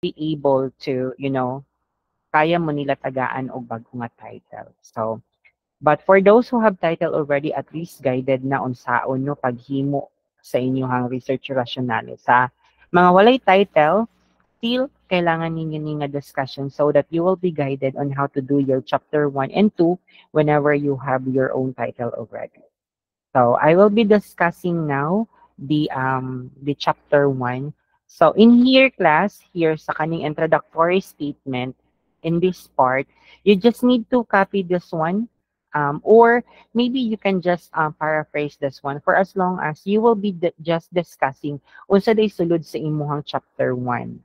be able to, kaya mo nila tagaan og bago nga title. So, but for those who have title already, at least guided na unsaon no paghimo sa inyong research rationale. Sa mga walay title, still kailangan ninyo ni nga discussion so that you will be guided on how to do your chapter 1 and 2 whenever you have your own title already. So I will be discussing now the chapter 1. So in here class, here sa kaning introductory statement in this part, you just need to copy this one, or maybe you can just paraphrase this one for as long as you will be just discussing unsa day sulod sa imuhang chapter 1.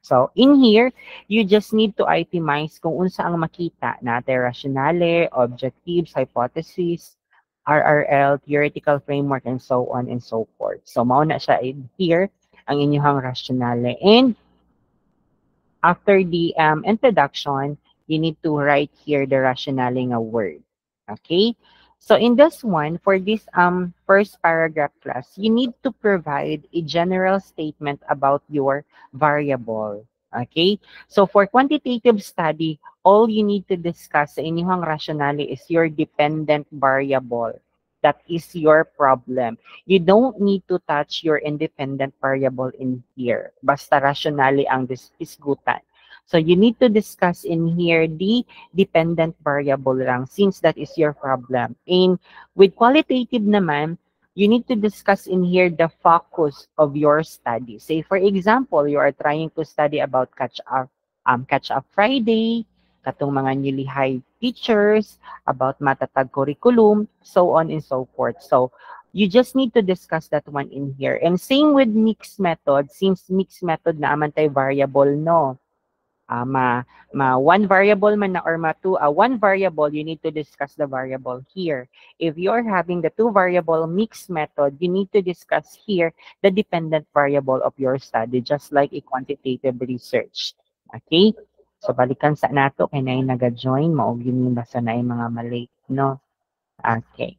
So in here, you just need to itemize kung unsa ang makita natin rationale, objectives, hypothesis, RRL, theoretical framework, and so on and so forth. So mao na siya in here ang inyong rationale. And after the introduction, you need to write here the rationale nga word. Okay? So in this one, for this first paragraph class, you need to provide a general statement about your variable. Okay? So for quantitative study, all you need to discuss sa inyong rationale is your dependent variable. That is your problem. You don't need to touch your independent variable in here. Basta rationale ang isgutan. So you need to discuss in here the dependent variable lang since that is your problem. And with qualitative naman, you need to discuss in here the focus of your study. Say for example, you are trying to study about catch up Friday, katong mga newly hired teachers, about matatag curriculum, so on and so forth. So you just need to discuss that one in here. And same with mixed method, since mixed method na aman tay variable, no? One variable man na or one variable, you need to discuss the variable here. If you're having the two variable mixed method, you need to discuss here the dependent variable of your study, just like a quantitative research. Okay? So balikan sa nato kay nay naga-join mao gyud basa na mga malate, no? Okay.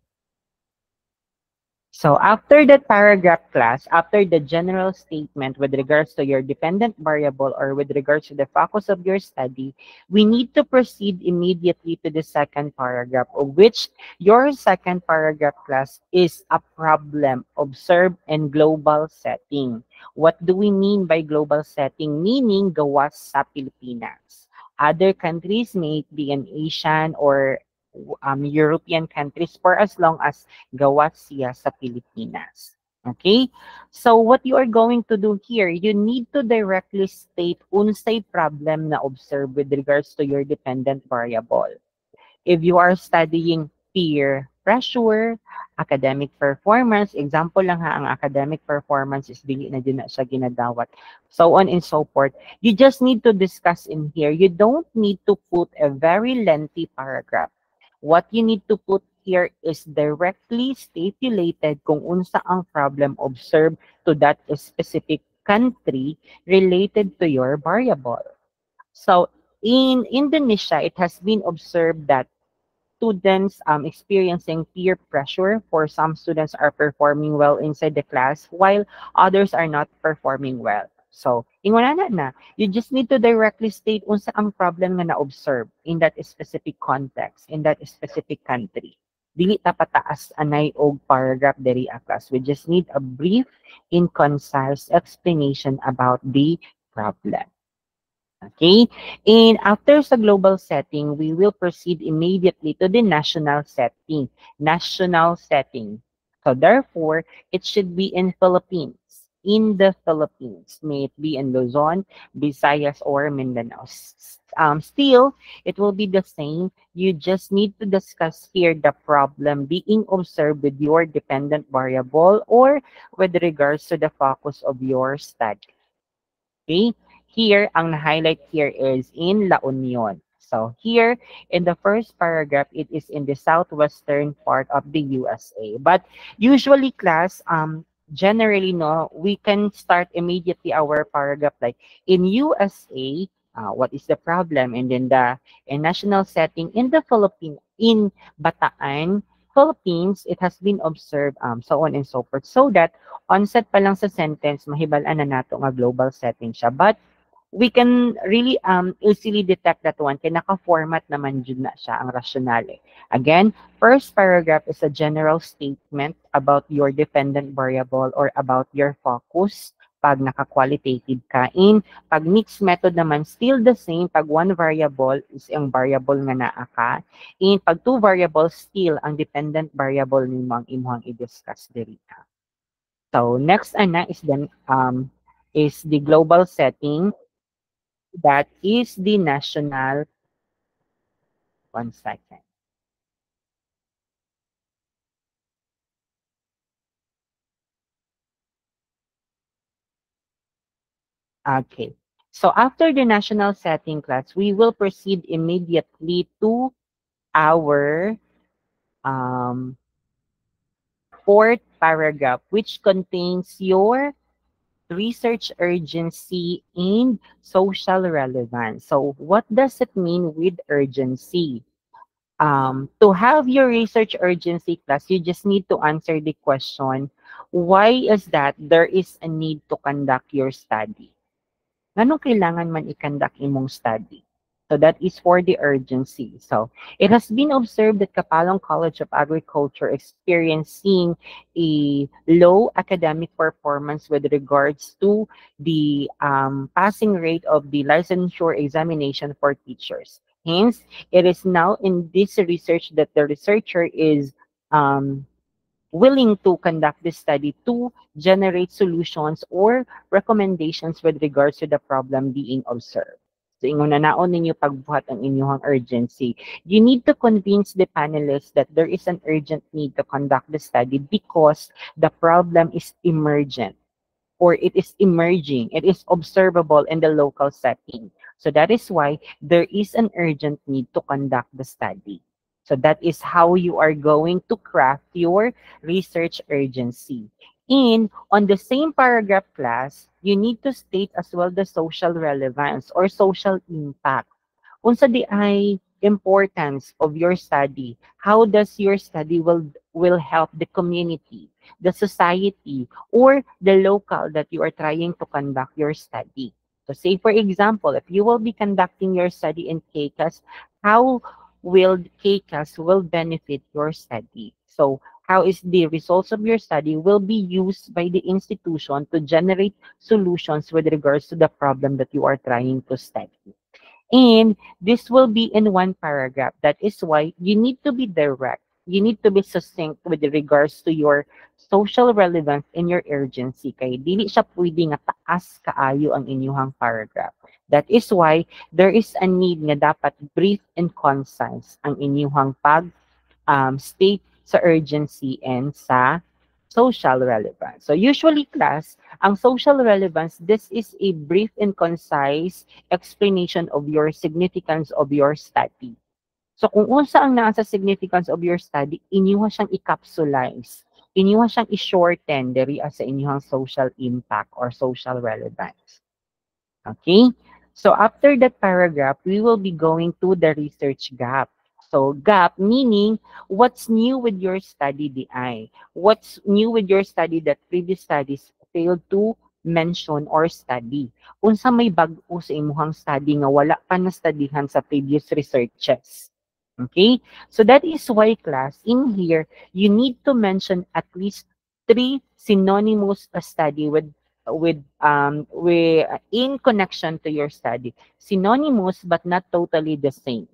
So after that paragraph class, after the general statement with regards to your dependent variable or with regards to the focus of your study, we need to proceed immediately to the second paragraph, of which your second paragraph class is a problem observed in global setting. What do we mean by global setting? Meaning gawas sa Pilipinas. Other countries may be in Asian or European countries for as long as gawa siya sa Pilipinas. Okay? So what you are going to do here, you need to directly state unsay problem na observe with regards to your dependent variable. If you are studying peer pressure, academic performance, example lang ha, ang academic performance is dili na din na siya ginadawat. So on and so forth. You just need to discuss in here. You don't need to put a very lengthy paragraph. What you need to put here is directly stipulated kung unsa ang problem observed to that specific country related to your variable. So in Indonesia, it has been observed that students experiencing peer pressure. For some students are performing well inside the class while others are not performing well. So, inguna na, you just need to directly state unsa ang problem nga na-observe in that specific context, in that specific country. Dili ta pataas anay og paragraph diri a class. We just need a brief and concise explanation about the problem. Okay? And after sa global setting, we will proceed immediately to the national setting. National setting. So therefore, it should be in Philippines. In the Philippines. May it be in Luzon, Visayas, or Mindanao. Still, it will be the same. You just need to discuss here the problem being observed with your dependent variable or with regards to the focus of your study. Okay? Here, ang na-highlight here is in La Union. So here, in the first paragraph, it is in the southwestern part of the USA. But usually, class, generally, no, we can start immediately our paragraph like, in USA, what is the problem? And then in national setting, in the Philippines, in Bataan, Philippines, it has been observed, so on and so forth. So that, onset pa lang sa sentence, mahibalaan na nato nga global setting siya. But we can really easily detect that one kay naka-format naman jud na siya ang rasyonale. Again, first paragraph is a general statement about your dependent variable or about your focus pag naka-qualitative ka. In pag mixed method naman, still the same. Pag one variable is ang variable nga naa ka. In pag two variables, still ang dependent variable nimo ang imong i-discuss diri. So next ana is the global setting. That is the national, 1 second. Okay. So after the national setting class, we will proceed immediately to our um, fourth paragraph, which contains your research urgency and social relevance. So what does it mean with urgency? To have your research urgency class, you just need to answer the question, why is that there is a need to conduct your study? Nganong kailangan man i-conduct imong study? So that is for the urgency. So it has been observed that Kapalong College of Agriculture experiencing a low academic performance with regards to the passing rate of the licensure examination for teachers. Hence, it is now in this research that the researcher is um, willing to conduct this study to generate solutions or recommendations with regards to the problem being observed. So ingon na naon ninyo pagbuhat ang inyong urgency. You need to convince the panelists that there is an urgent need to conduct the study because the problem is emergent or it is emerging, it is observable in the local setting. So that is why there is an urgent need to conduct the study. So that is how you are going to craft your research urgency. In on the same paragraph class, you need to state as well the social relevance or social impact. Unsa di ay importance of your study? How does your study will help the community, the society, or the local that you are trying to conduct your study? So say for example, if you will be conducting your study in KCAS, how will KCAS will benefit your study? So how is the results of your study will be used by the institution to generate solutions with regards to the problem that you are trying to study. And this will be in one paragraph. That is why you need to be direct. You need to be succinct with regards to your social relevance and your urgency. Kay dili siya pwede nga taas kaayo ang inyuhang paragraph. That is why there is a need nga dapat brief and concise ang inyuhang state sa urgency and sa social relevance. So usually class, ang social relevance, this is a brief and concise explanation of your significance of your study. So kung unsa ang naa sa significance of your study, inyuha siyang i-capsulize. Inyuha siyang i-shorten diri sa inyuhang social impact or social relevance. Okay? So after that paragraph, we will be going to the research gap. So gap meaning what's new with your study DI? What's new with your study that previous studies failed to mention or study? Unsa may bag-o sa imuhang study nga wala pa na studyhan sa previous researches. Okay? So that is why class in here you need to mention at least 3 synonymous study with in connection to your study. Synonymous but not totally the same.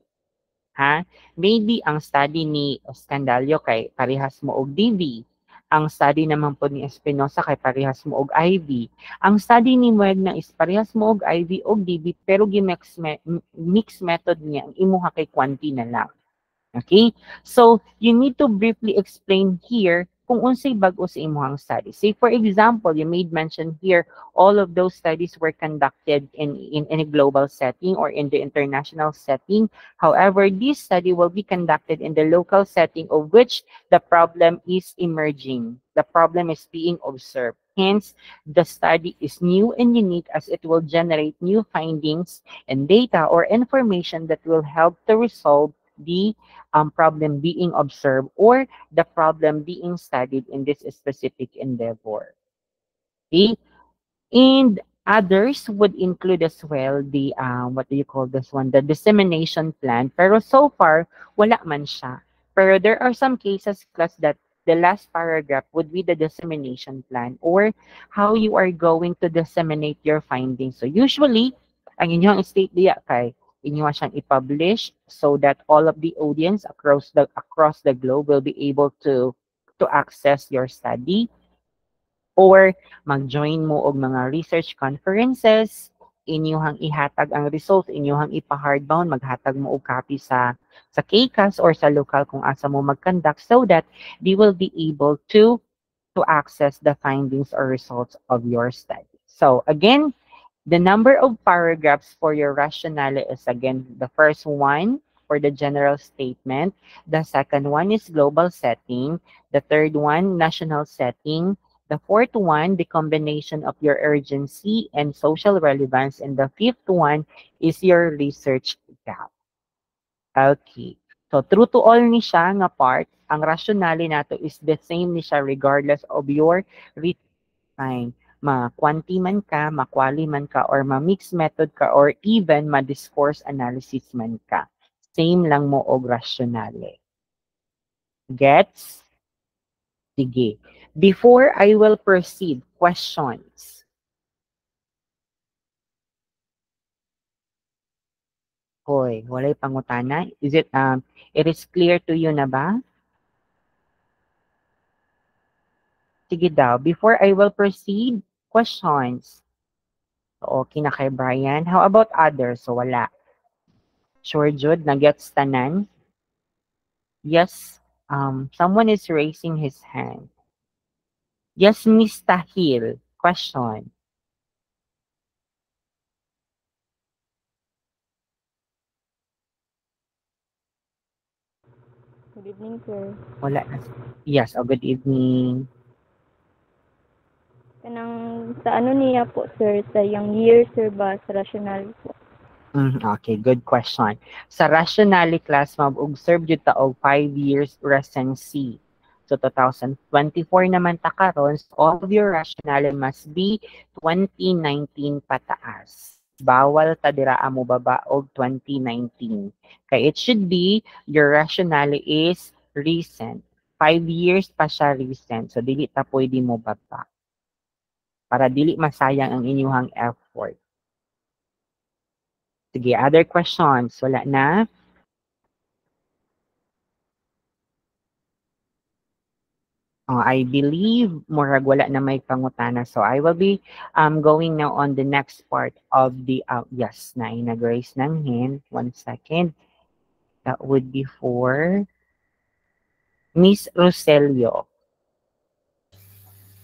Ha? Maybe ang study ni Scandalio kay parehas mo og DV. Ang study naman po ni Espinosa kay parehas mo og IV. Ang study ni Muegna is parehas mo og IV og DV pero mix method niya ang imuha kay quanti na lang. Okay? So, you need to briefly explain here kung unsay bag-o sa imuhang study. Say, for example, you made mention here, all of those studies were conducted in a global setting or in the international setting. However, this study will be conducted in the local setting of which the problem is emerging. The problem is being observed. Hence, the study is new and unique as it will generate new findings and data or information that will help to resolve the problem being observed or the problem being studied in this specific endeavor. Okay? And Others would include as well the, what do you call this one? The dissemination plan. Pero so far, wala man siya. Pero there are some cases, class, that the last paragraph would be the dissemination plan or how you are going to disseminate your findings. So usually, ang inyong state diya kay inyo siyang i-publish so that all of the audience across the globe will be able to access your study, or mag-join mo og mga research conferences, inyuhang ihatag ang results, inyuhang ipa-hardbound, maghatag mo og copy sa KCAS or sa local kung asa mo mag-conduct so that they will be able to access the findings or results of your study. So again, the number of paragraphs for your rationale is, again, the first one for the general statement. The second one is global setting. The third one, national setting. The fourth one, the combination of your urgency and social relevance. And the fifth one is your research gap. Okay. So, true to all ni siya nga part, ang rationale nato is the same ni siya regardless of your time. Ma-quanti man ka, ma-quali man ka, or ma-mixed method ka, or even ma-discourse analysis man ka. Same lang mo og rationale. Gets? Sige. Before I will proceed, questions. Hoy, walay pangutana? It is clear to you na ba? Sige daw. Before I will proceed, questions. Okay na kay Brian. How about others? So, wala. Sure, Jude, nag-gets tanan? Yes, someone is raising his hand. Yes, Miss Tahil. Question. Good evening, sir. Wala. Yes, good evening. Kanang sa ano niya po, sir, sa yung year, sir, ba, sa rational po? Okay, good question. Sa rationale class, mag-observe yun ta og 5 years residency. So, 2024 naman ta karon, so all of your rationale must be 2019 pataas. Bawal ta dira mo baba og 2019. Kaya it should be, your rationale is recent. 5 years pa siya recent. So, dili ta pwede mo baba. Para dili masayang ang inyuhang effort. Sige, other questions? Wala na? I believe murag wala na may pangutana. So I will be going now on the next part of the, yes, na nag-raise ng hand. 1 second. That would be for Miss Roselio.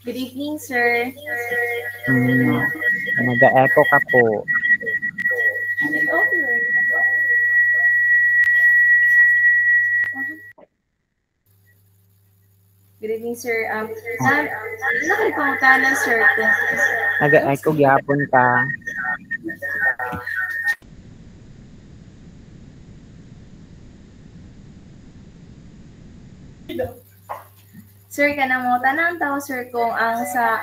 Good evening, sir. Nag-echo ka po. Okay. Good evening, sir. Nakapangutana, sir. Nag-echo gyapon ka. Sir, kanang mo tanang tao, sir, kung ang sa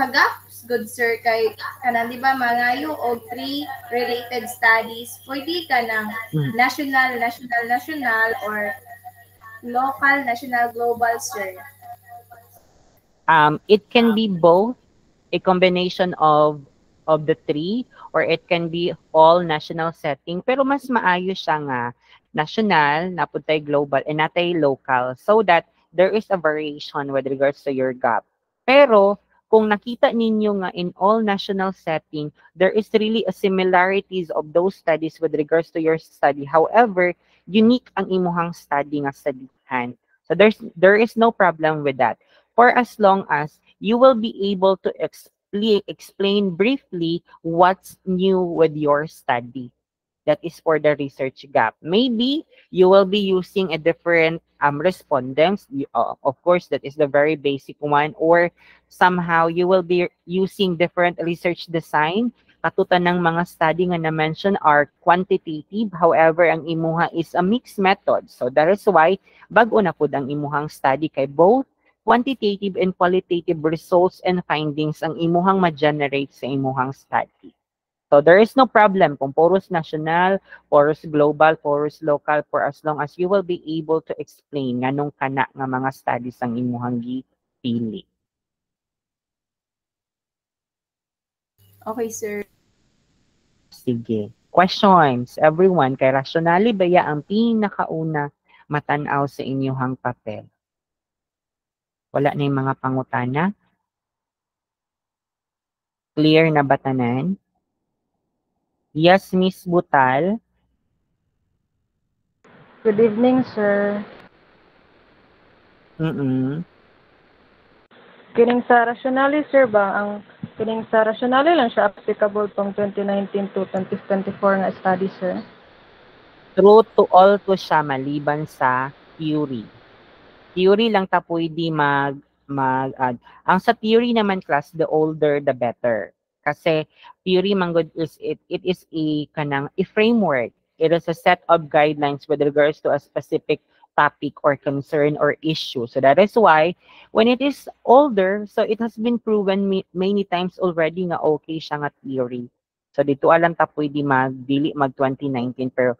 gaps, good sir, kay kanang di ba mangayo og 3 related studies, pwede ka ng national, or local, national, global, sir. It can be both, a combination of the three, or it can be all national setting. Pero mas maayo siya nga national, napuntay global, and natay local, so that there is a variation with regards to your gap. Pero kung nakita ninyo nga in all national setting, there is really a similarities of those studies with regards to your study. However, unique ang imuhang study nga studyhan. So there is no problem with that. For as long as you will be able to explain briefly what's new with your study. That is for the research gap. Maybe you will be using a different respondents. Of course, that is the very basic one. Or somehow you will be using different research design. Katutan ng mga study nga na-mention are quantitative. However, ang imuha is a mixed method. So that is why bago na pud ang imuhang study kay both quantitative and qualitative results and findings ang imuhang ma-generate sa imuhang study. So there is no problem kung porous national, porous global, porous local, for as long as you will be able to explain nganong kana nga mga studies ang imuhang gipili. Okay, sir. Sige. Questions, everyone. Kay rationally baya ang pinakauna matanaw sa inyuhang papel? Wala na yung mga pangutana? Clear na ba tanan? Yes, Miss Butal. Good evening, sir. Kining sa rationale, sir ba? Kining sa rationale lang siya applicable pang 2019 to 2024 nga study, sir? True to all to siya maliban sa theory. Theory lang ta pwede mag-add. Ang sa theory naman class, the older the better. Kasi theory man good is it is a kanang a framework. It is a set of guidelines with regards to a specific topic or concern or issue. So that is why when it is older, so it has been proven many times already nga okay siya nga theory. So dito alam ta pwede magdili mag 2019 pero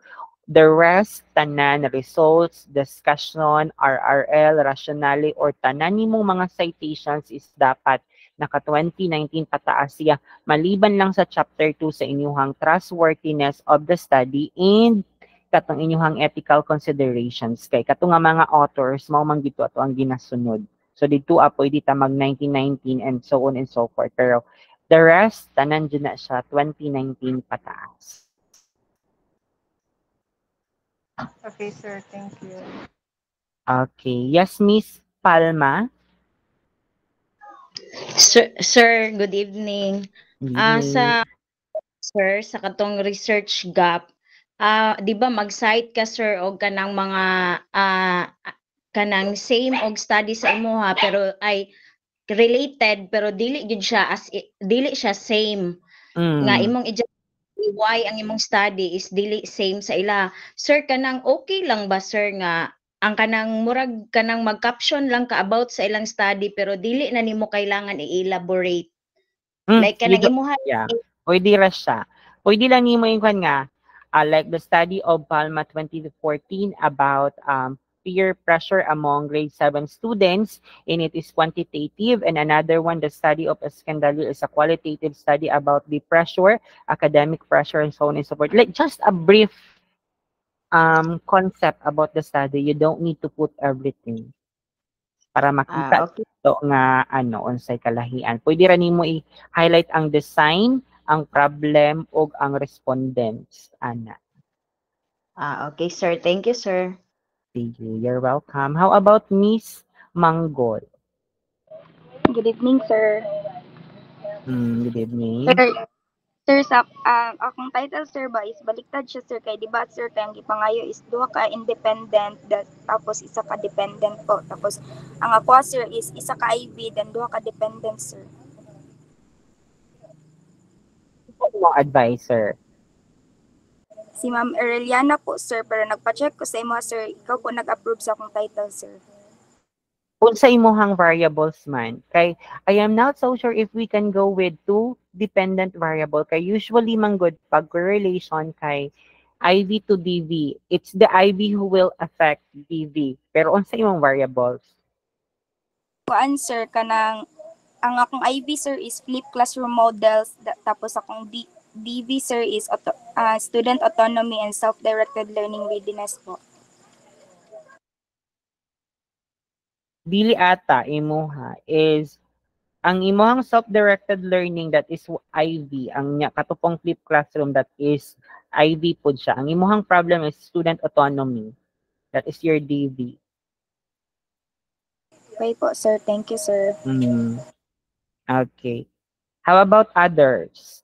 the rest, tanan, results, discussion, RRL, rationale, or tanan nimong mga citations is dapat naka 2019 pataas siya. Maliban lang sa chapter 2 sa inyuhang trustworthiness of the study and katong inyuhang ethical considerations. Kay katong nga mga authors, mao man dito ato ang ginasunod. So dito pwede ta mag 1919 and so on and so forth. Pero the rest, tanan dyan na siya 2019 pataas. Okay, sir. Thank you. Okay. Yes, Miss Palma. Sir, good evening. Sa katong research gap, di ba mag-cite ka sir og kanang mga kanang same og study sa imuha pero ay related pero dili gid siya dili siya same nga imong why ang imong study is dili same sa ila. Sir, kanang okay lang ba sir nga ang kanang murag kanang mag-caption lang ka about sa ilang study pero dili na nimo kailangan i-elaborate. Like kanang imuha. Yeah. Pwede ra siya. Pwede lang nimo yung nga like the study of Palma 2014 about peer pressure among grade 7 students, and it is quantitative, and another one, the study of Escandalo, is a qualitative study about the pressure, academic pressure, and so on and so forth. Like just a brief concept about the study. You don't need to put everything para makita ito nga unsay kalahian. Pwede ra nimo i-highlight ang design, ang problem, o ang respondents. Ana. Okay, sir. Thank you, sir. Thank you. You're welcome. How about Miss Manggol? Good evening, sir. Good evening. Sir, sa akong title, sir, ba is baliktad siya, sir, kay diba, sir, kay ang gipangayo is duha ka independent, tapos isa ka dependent po. Tapos ang ako, sir, is isa ka IV, then duha ka dependent, sir. Ano advisor? Si Ma'am Aureliana po, sir, pero nagpa-check ko sa imo, sir, ikaw po nag-approve sa akong title, sir. Kung sa imuhang variables man, kay I am not so sure if we can go with two dependent variable, kay usually man good pag correlation kay IV to DV, it's the IV who will affect DV. Pero on sa imong variables? Kuan, sir, kanang ang akong IV, sir, is flip classroom models, tapos akong DV, sir, is student autonomy and self-directed learning readiness po. Dili ata imuha is ang imuhang self-directed learning, that is IV, ang katupong flip classroom, that is IV po siya. Ang imuhang problem is student autonomy, that is your DV. Okay po, sir. Thank you, sir. Okay. How about others?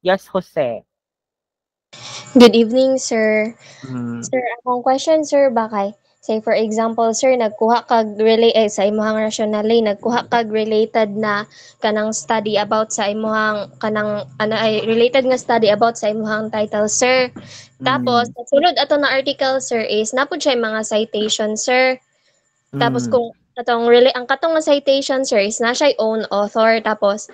Yes, Jose. Good evening, sir. Sir, akong question, sir, bakay? Say, for example, sir, nagkuha kag sa imuhang rationale, nagkuha kag related na kanang study about sa imuhang kanang related nga study about sa imuhang title, sir. Tapos, sunod ato na article, sir, is napud siya mga citation, sir. Tapos kung ang katong nga citation sir is na siya own author tapos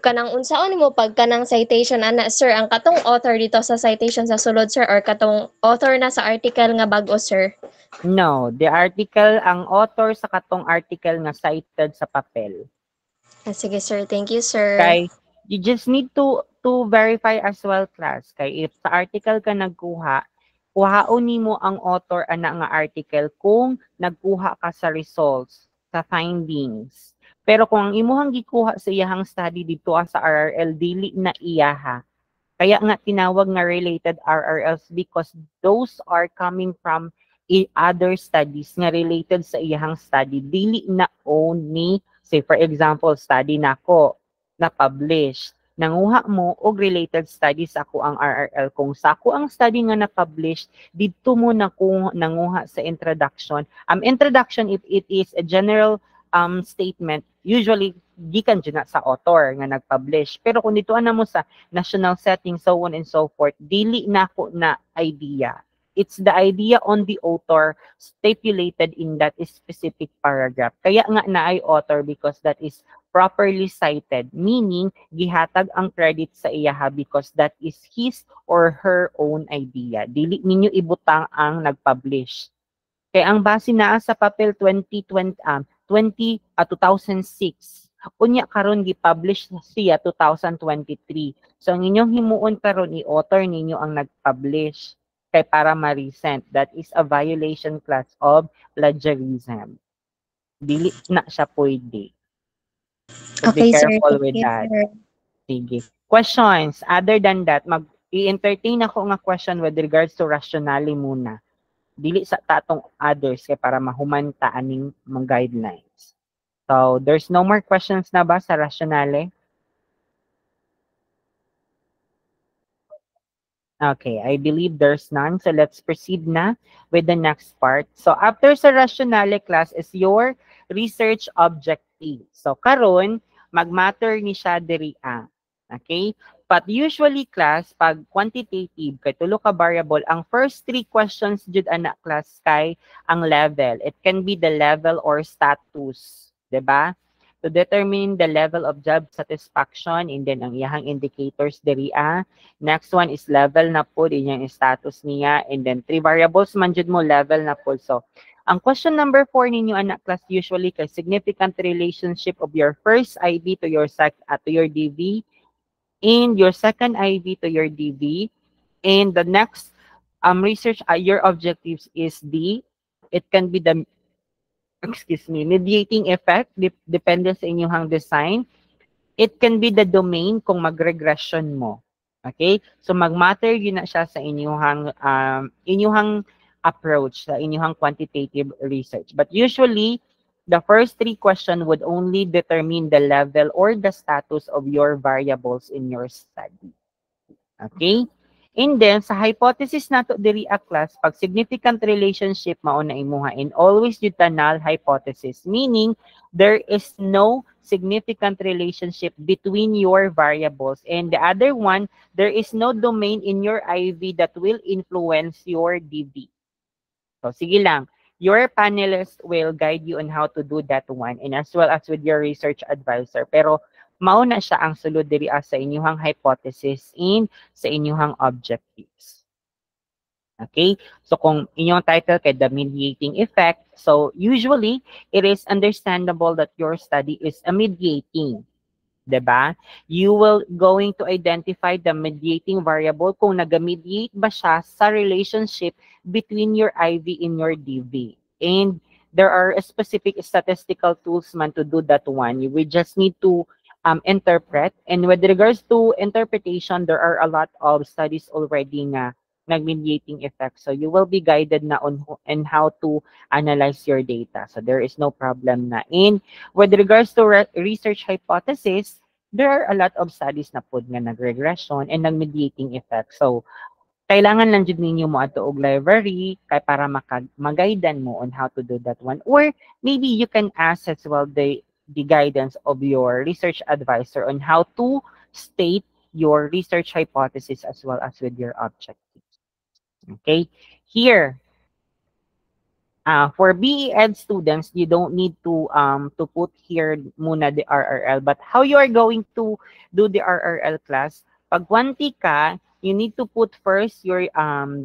kanang unsaon mo pag kanang citation ana sir ang katong author dito sa citation sa sulod sir or katong author na sa article nga bag-o sir. No, the article, ang author sa katong article nga cited sa papel. Sige sir, thank you sir. Kay you just need to verify as well class kay if sa article ka nagkuha, kuhaon nimo ang author ana nga article kung nagkuha ka sa results, sa findings. Pero kung ang imuhang gikuha sa iyahang study dito sa RRL dili na iyaha. Kaya nga tinawag nga related RRLs because those are coming from other studies nga related sa iyahang study dili na own ni say for example study nako na publish nanguha mo og related studies ako ang RRL kung sako ang study nga na-publish didto mo na kung nanguha sa introduction introduction if it is a general statement usually gikan dyan na sa author nga nag-publish pero kung dito na mo sa national setting so on and so forth dili nako na idea. It's the idea on the author stipulated in that specific paragraph. Kaya nga na ay author because that is properly cited, meaning gihatag ang credit sa iyaha because that is his or her own idea. Dili ninyo ibutang ang nag-publish. Kaya ang base naa sa papel 2006, unya karon gi-publish siya 2023. So ang inyong himuon karon i-author ninyo ang nag-publish kay para ma-resent. That is a violation class of plagiarism. Dili na siya pwede. So okay be careful sir, with thank you that. sir. Sige. Questions? Other than that, i-entertain ako nga question with regards to rationale muna. Dili sa tatong others kay para mahumanta aning mga guidelines. So, there's no more questions na ba sa rationale? Okay, I believe there's none. So let's proceed na with the next part. So after sa rationale class is your research objective. So karon magmatter ni siya diri Okay? But usually class pag quantitative kay tulo ka variable ang first three questions jud ana class kay ang level. It can be the level or status, 'di ba? To determine the level of job satisfaction and then ang iyahang indicators diri Next one is level na po, inyong status niya. And then, 3 variables man jud mo, level na po. So, ang question number 4 ninyo, anak class, usually kay significant relationship of your first IB to your DV and your second IB to your DV. And the next research, your objectives is it can be the, mediating effect, depende sa inyong design. It can be the domain kung mag-regression mo. Okay? So mag-matter yun na siya sa inyuhang approach, sa inyuhang quantitative research. But usually, the first 3 questions would only determine the level or the status of your variables in your study. Okay? And then, sa hypothesis nato diri class, pag significant relationship mao na imuha, and always yung null hypothesis, meaning there is no significant relationship between your variables. And the other one, there is no domain in your IV that will influence your DV. So, sige lang. Your panelist will guide you on how to do that one and as well as with your research advisor. Pero, mao na siya ang sulod diri sa inyuhang hypothesis and sa inyuhang objectives. Okay? So kung inyong title kay the mediating effect, so usually it is understandable that your study is a mediating. Diba? You will going to identify the mediating variable kung nag-mediate ba siya sa relationship between your IV and your DV. And there are specific statistical tools man to do that one. We just need to interpret. And with regards to interpretation, there are a lot of studies already nga nag-mediating effect. So you will be guided na on how to analyze your data. So there is no problem na. And with regards to research hypothesis, there are a lot of studies na po nga nag-regression and nag-mediating effect. So kailangan lang jud ninyo mo ato og library kay para mag-guidean mo on how to do that one. Or maybe you can ask as well the guidance of your research advisor on how to state your research hypothesis as well as with your objectives. Okay, here, For BE Ed students, you don't need to put here muna the RRL. But how you are going to do the RRL class? Pag 1T ka, you need to put first your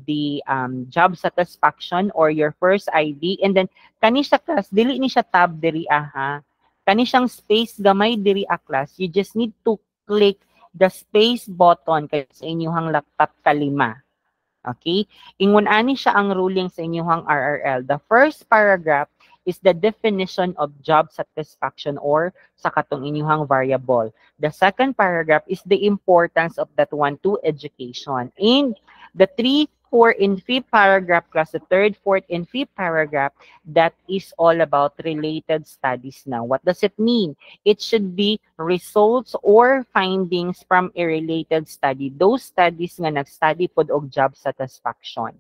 the job satisfaction or your first ID, and then kani siya class dili ni siya tab diri aha. Kani siyang space gamay diri a class. You just need to click the space button kay sa inyong laptop kalima. Okay? Ingon ani siya ang ruling sa inyong RRL. The first paragraph is the definition of job satisfaction or sa katong inyong variable. The second paragraph is the importance of that one to education. And the 3, 4, and 5th paragraph plus the 3rd, 4th, and 5th paragraph, that is all about related studies now. What does it mean? It should be results or findings from a related study. Those studies nga nag-study pod og job satisfaction.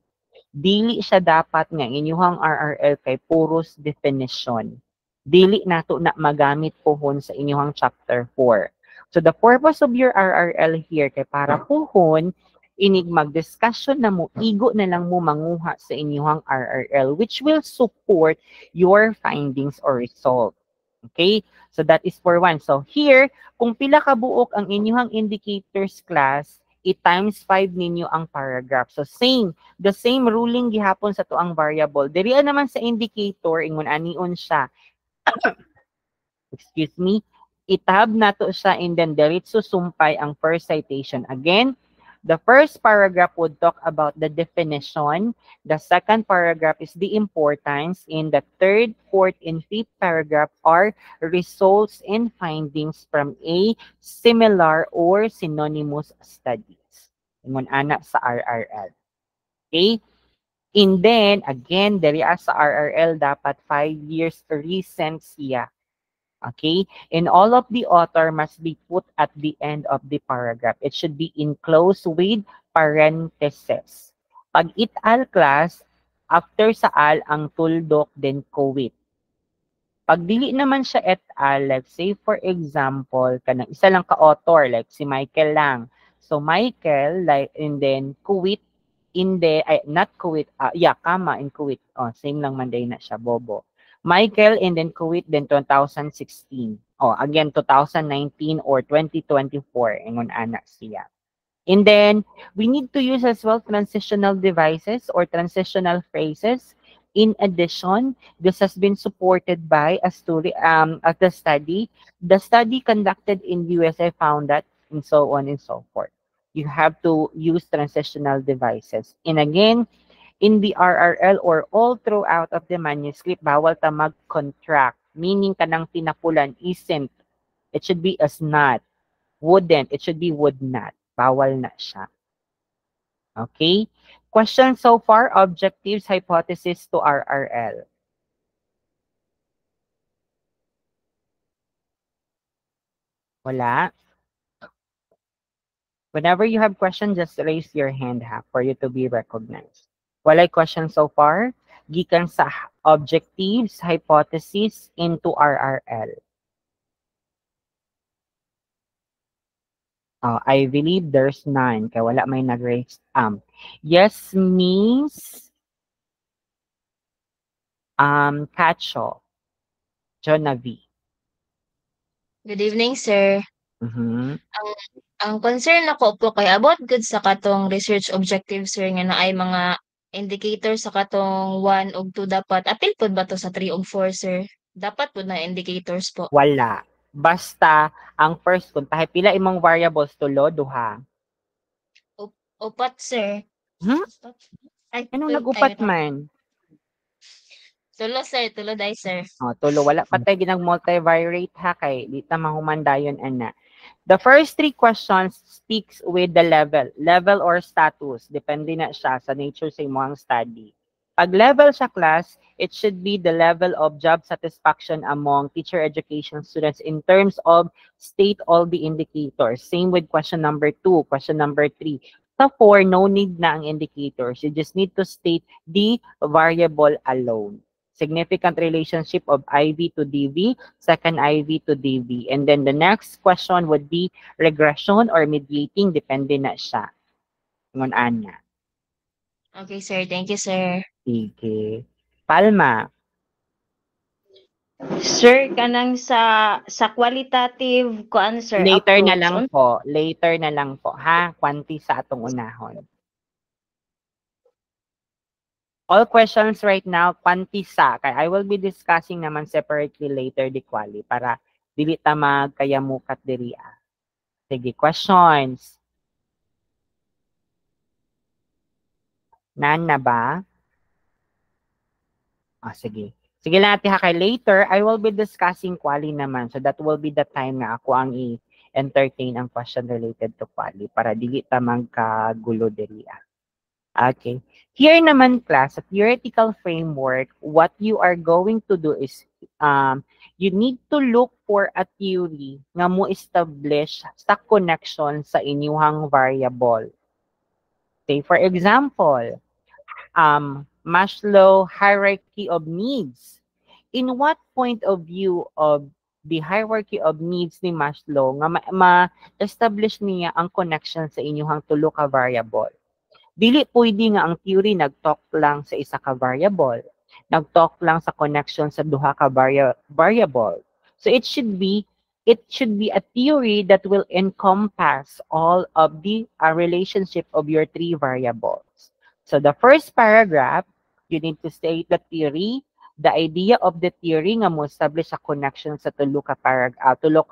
Dili siya dapat nga inyuhang RRL kay puros definition. Dili nato na magamit pohon sa inyuhang chapter 4. So the purpose of your RRL here kay para pohon inig mag-discussion na mo, igo na lang mo manguha sa inyuhang RRL which will support your findings or result. Okay? So that is for 1. So here, kung pila ka buok ang inyuhang indicators class, i-times 5 ninyo ang paragraph. So same, the same ruling gihapon sa tuang variable. Diriya naman sa indicator, ingon anion siya. Excuse me. Itab na to siya and then diretso sumpay ang first citation. Again, the first paragraph would talk about the definition. The second paragraph is the importance. In the 3rd, 4th, and 5th paragraph are results and findings from a similar or synonymous studies. Ingon ana sa RRL. Okay? And then, again, diri sa RRL, dapat 5 years recent siya. Okay? And all of the author must be put at the end of the paragraph. It should be enclosed with parentheses. Pag it al class, after sa al ang tuldok, then quit. Pag dili naman siya et al, like say for example, kanang isa lang ka-author, like si Michael lang. So Michael, like, and then quit, not quit, comma, and quit. Oh, same lang man day na siya, bobo. Michael, and then quit, then 2016. Oh, again, 2019 or 2024, ingon ana siya. And then, we need to use as well transitional devices or transitional phrases. In addition, this has been supported by a study, the study conducted in USA found that, and so on and so forth. You have to use transitional devices. And again, in the RRL or all throughout of the manuscript, bawal ta mag-contract. Meaning kanang tinapulan isn't. It should be as not. Wouldn't. It should be would not. Bawal na siya. Okay? Question so far, objectives, hypothesis to RRL. Wala? Whenever you have questions, just raise your hand for you to be recognized. Walay question so far? Gikan sa objectives, hypothesis into RRL. I believe there's none. Kaya wala may nag-raise. Yes, Miss Cacho. Jonavi. Good evening, sir. Mm-hmm. Ang concern ako po kay about good sa katong research objective, sir, nga na ay mga indicator sa katong 1 ug 2 dapat. Apil po ba to sa 3 ug 4, sir? Dapat po na indicators po. Wala. Basta, ang first, kung tayo pila imong variables, tulo, duha. Upat, sir. Hmm? Ay, anong nag-upat man? Tulo, sir. Tulo, day, sir. Tulo. Wala pa tayo ginag-multivariate ha, kay di ta mahumandayon, ana. The first 3 questions speaks with the level or status. Depende na siya sa nature sa imong study. Pag level sa class, it should be the level of job satisfaction among teacher education students in terms of state all the indicators. Same with question number 2, question number 3. Sa 4, no need na ang indicators. You just need to state the variable alone. Significant relationship of IV to DV, second IV to DV. And then the next question would be regression or mediating, depende na siya. Ngun ana. Okay, sir. Thank you, sir. Sige. Palma. Sir, kanang sa qualitative kuan sir Later na approach. lang po. Later na lang po, ha? Kwanti sa atong unahon. All questions right now, kwanti sa. Kaya I will be discussing naman separately later di quali para dili ta magkayamukat diri. Sige, questions. Nan na ba? Sige. Sige lang natin ha, kay later, I will be discussing quali naman. So that will be the time na ako ang i-entertain ang question related to quali para dili ta magkagulo diri. Okay. Here naman class, sa theoretical framework, what you are going to do is you need to look for a theory nga mo establish sa connection sa inyuhang variable. Say for example, Maslow hierarchy of needs. In what point of view of the hierarchy of needs ni Maslow nga ma-establish niya ang connection sa inyuhang tulo ka variable? Dili pwede nga ang theory nag-talk lang sa isa ka variable. Nag-talk lang sa connection sa duha ka variable. So it should be a theory that will encompass all of the relationship of your three variables. So the first paragraph, you need to state the theory, the idea of the theory nga mo establish a connection sa tulo ka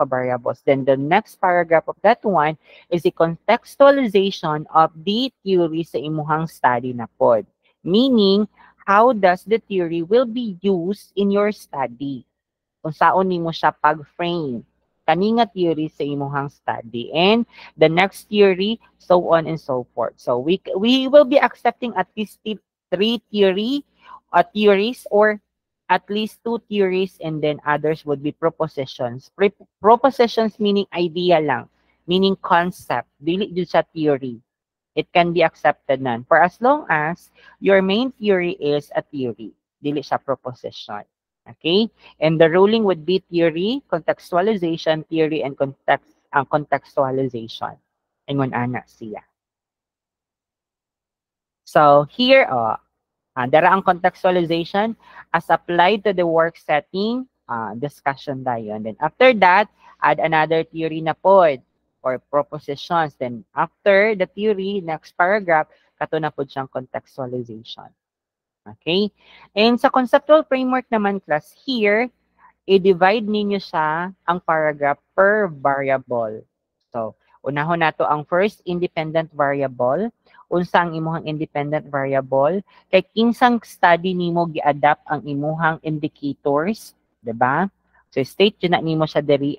variables. Then the next paragraph of that one is the contextualization of the theory sa imuhang study na pod. Meaning, how does the theory will be used in your study? Kung saon nimo siya pag-frame kani nga theory sa imuhang study, and the next theory, so on and so forth. So we will be accepting at least three theories or at least two theories, and then others would be propositions. Propositions meaning idea lang, meaning concept, dili jud sa theory. It can be accepted nan for as long as your main theory is a theory, dili siya proposition. Okay? And the ruling would be theory, contextualization, theory, and contextualization. Ingon ana siya. So here, dara ang contextualization as applied to the work setting, discussion dayon. Then after that, add another theory na pod or propositions. Then after the theory, next paragraph, kato na pod siyang contextualization. Okay? And sa conceptual framework naman class, here, i-divide ninyo siya ang paragraph per variable. So, unahon nato ang first independent variable. Unsa ang imuhang independent variable? Kay kinsang study nimo gi-adapt ang imuhang indicators, 'di ba? So state yun na nimo siya diri.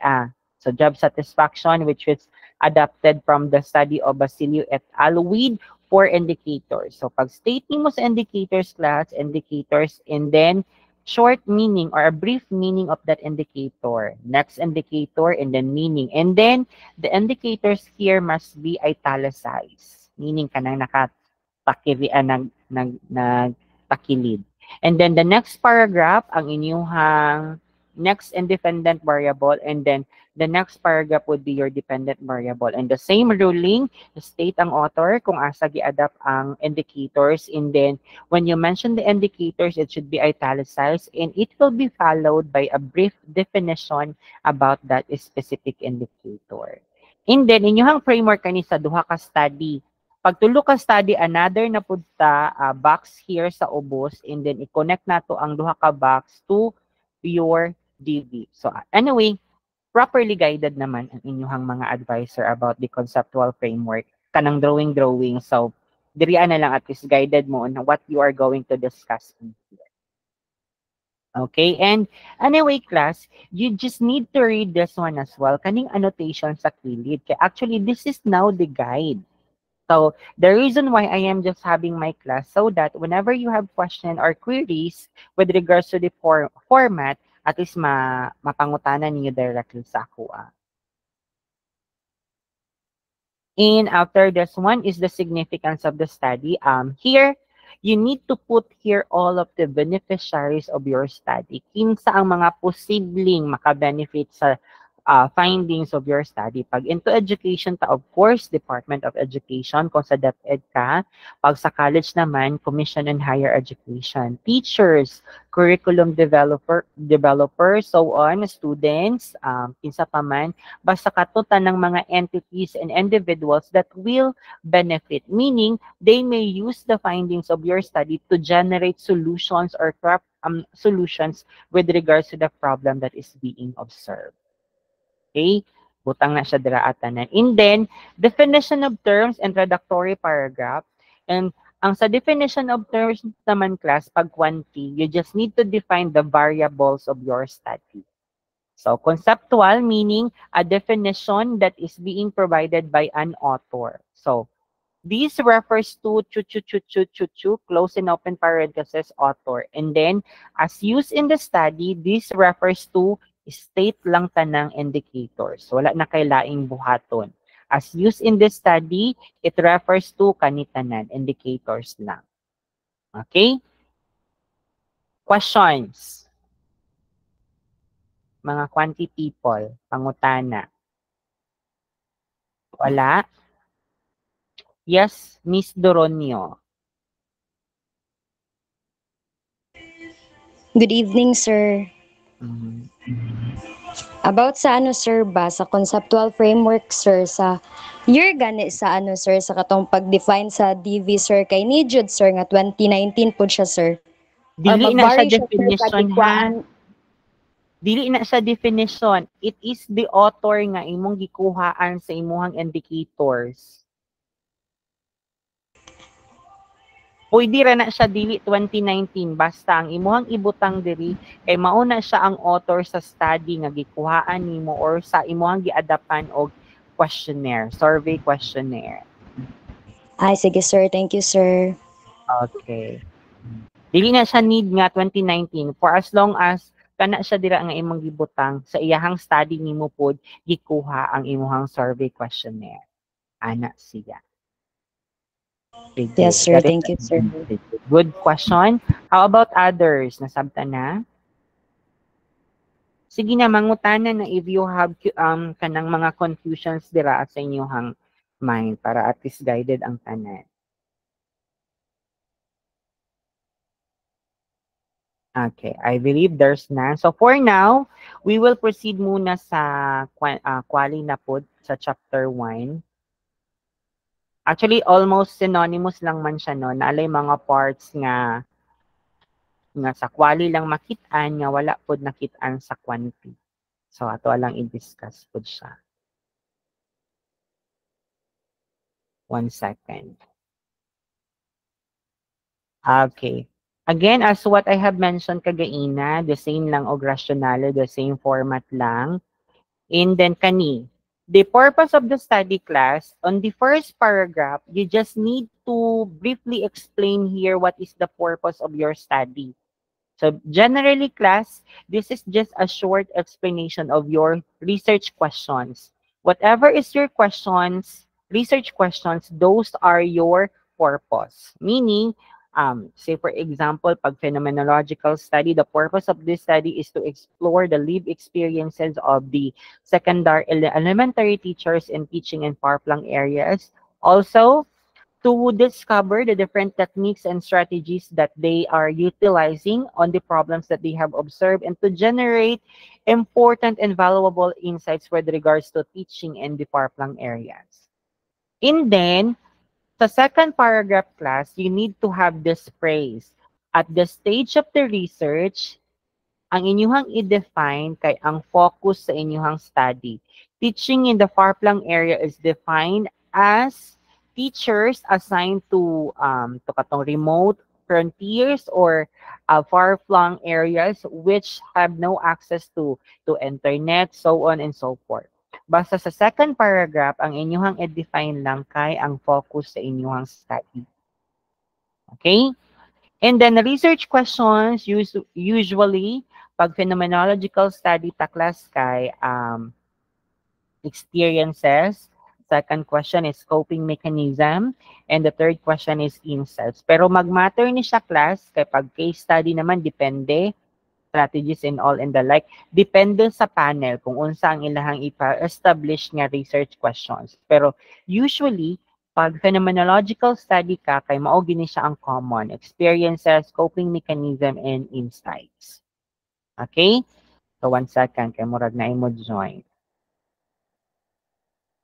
So job satisfaction which is adapted from the study of Basilio et al. With 4 indicators. So pag state nimo sa indicators class, indicators, and then short meaning or a brief meaning of that indicator. Next indicator and then meaning. And then the indicators here must be italicized. Meaning kanang nagtakilid. And then the next paragraph, ang inyuhang next independent variable, and then the next paragraph would be your dependent variable. And the same ruling, state ang author kung asa gi-adapt ang indicators, and then when you mention the indicators, it should be italicized, and it will be followed by a brief definition about that specific indicator. And then, inyuhang framework kani sa duha ka study. Pag tulo ka study, another na pud ta box here sa ubos, and then i-connect nato ang duha ka box to your DV. So anyway, properly guided naman ang inyuhang mga advisor about the conceptual framework. Kanang drawing. So, dirian na lang at least guided mo on what you are going to discuss in here. Okay, and anyway class, you just need to read this one as well. Kaning annotation sa kilid. Kaya actually, this is now the guide. So, the reason why I am just having my class so that whenever you have questions or queries with regards to the format, at least mapangutanan niyo directly sa ako. And after this one is the significance of the study. Here, you need to put here all of the beneficiaries of your study. Kinsa ang mga posibleng makabenefit sa findings of your study. Pag into education ta, of course, Department of Education, kung sa DepEd ka. Pag sa college naman, Commission on Higher Education. Teachers, curriculum developer, so on, students, kinsa pa man, basta katutan ng mga entities and individuals that will benefit. Meaning, they may use the findings of your study to generate solutions or craft solutions with regards to the problem that is being observed. Okay? Butang na siya dira atanan. And then, definition of terms, introductory paragraph. And ang sa definition of terms naman, class, pag quanti, you just need to define the variables of your study. So, conceptual meaning a definition that is being provided by an author. So, this refers to close and open parenthesis author. And then, as used in the study, this refers to state lang tanang indicators. Wala na kay laing buhaton. As used in this study, it refers to kanitanan, indicators lang. Okay? Questions? Mga quanti people, pangutana. Wala? Yes, Miss Doronio. Good evening, sir. About sa ano, sir, ba? Sa conceptual framework, sir, sa year gani sa ano, sir, sa katong pag-define sa DV, sir, kay ni Jude, sir, nga 2019 po siya, sir. Dili na siya definition, sir, ha? Dili na siya definition. It is the author nga imong gikuhaan sa imuhang indicators. Pwede ra na siya dili 2019 basta ang imuhang ibutang diri kay mauna siya ang author sa study nga gikuhaan nimo or sa imuhang giadapan og questionnaire, survey questionnaire. Ay, sige, sir. Thank you, sir. Okay. Dili na siya need nga 2019 for as long as kana siya dira nga imong gibutang sa iyahang study nimo pod gikuha ang imuhang survey questionnaire. Ana siya. Yes, sir. Thank you, sir. Good question. How about others? Nasabtan na? Sige na, mangutanan na if you have kanang mga confusions dira sa inyong mind para at least guided ang tanan. Okay, I believe there's none. So for now, we will proceed muna sa quali na pod sa chapter 1. Actually, almost synonymous lang man siya, no? Naalay mga parts nga sa quali lang makitaan, nga wala pod nakitaan sa quanti. So, ato lang i-discuss pod siya. 1 second. Okay. Again, as what I have mentioned kagaina, the same lang og rationale, the same format lang. And then kani, the purpose of the study, class, on the first paragraph, you just need to briefly explain here what is the purpose of your study. So generally, class, this is just a short explanation of your research questions. Whatever is your questions, research questions, those are your purpose. Meaning, say for example, pag phenomenological study, the purpose of this study is to explore the lived experiences of the secondary elementary teachers in teaching and far-flung areas. Also, to discover the different techniques and strategies that they are utilizing on the problems that they have observed and to generate important and valuable insights with regards to teaching in the far-flung areas. And then, sa second paragraph, class, you need to have this phrase. At the stage of the research, ang inyuhang i-define kay ang focus sa inyuhang study. Teaching in the far-flung area is defined as teachers assigned to katong remote frontiers or far-flung areas which have no access to internet, so on and so forth. Basta sa second paragraph, ang inyuhang i-define lang kay ang focus sa inyuhang study. Okay? And then, research questions, usually, pag phenomenological study ta class kay experiences. Second question is coping mechanism. And the third question is insights. Pero mag-matter ni siya class, kay pag case study naman, depende. strategies and all and the like, depende sa panel kung unsa ang ilahang ipa-establish nga research questions. Pero usually, pag phenomenological study ka, kay mao gini siya ang common experiences, coping mechanism, and insights. Okay? So, 1 second, kay murag na imo join.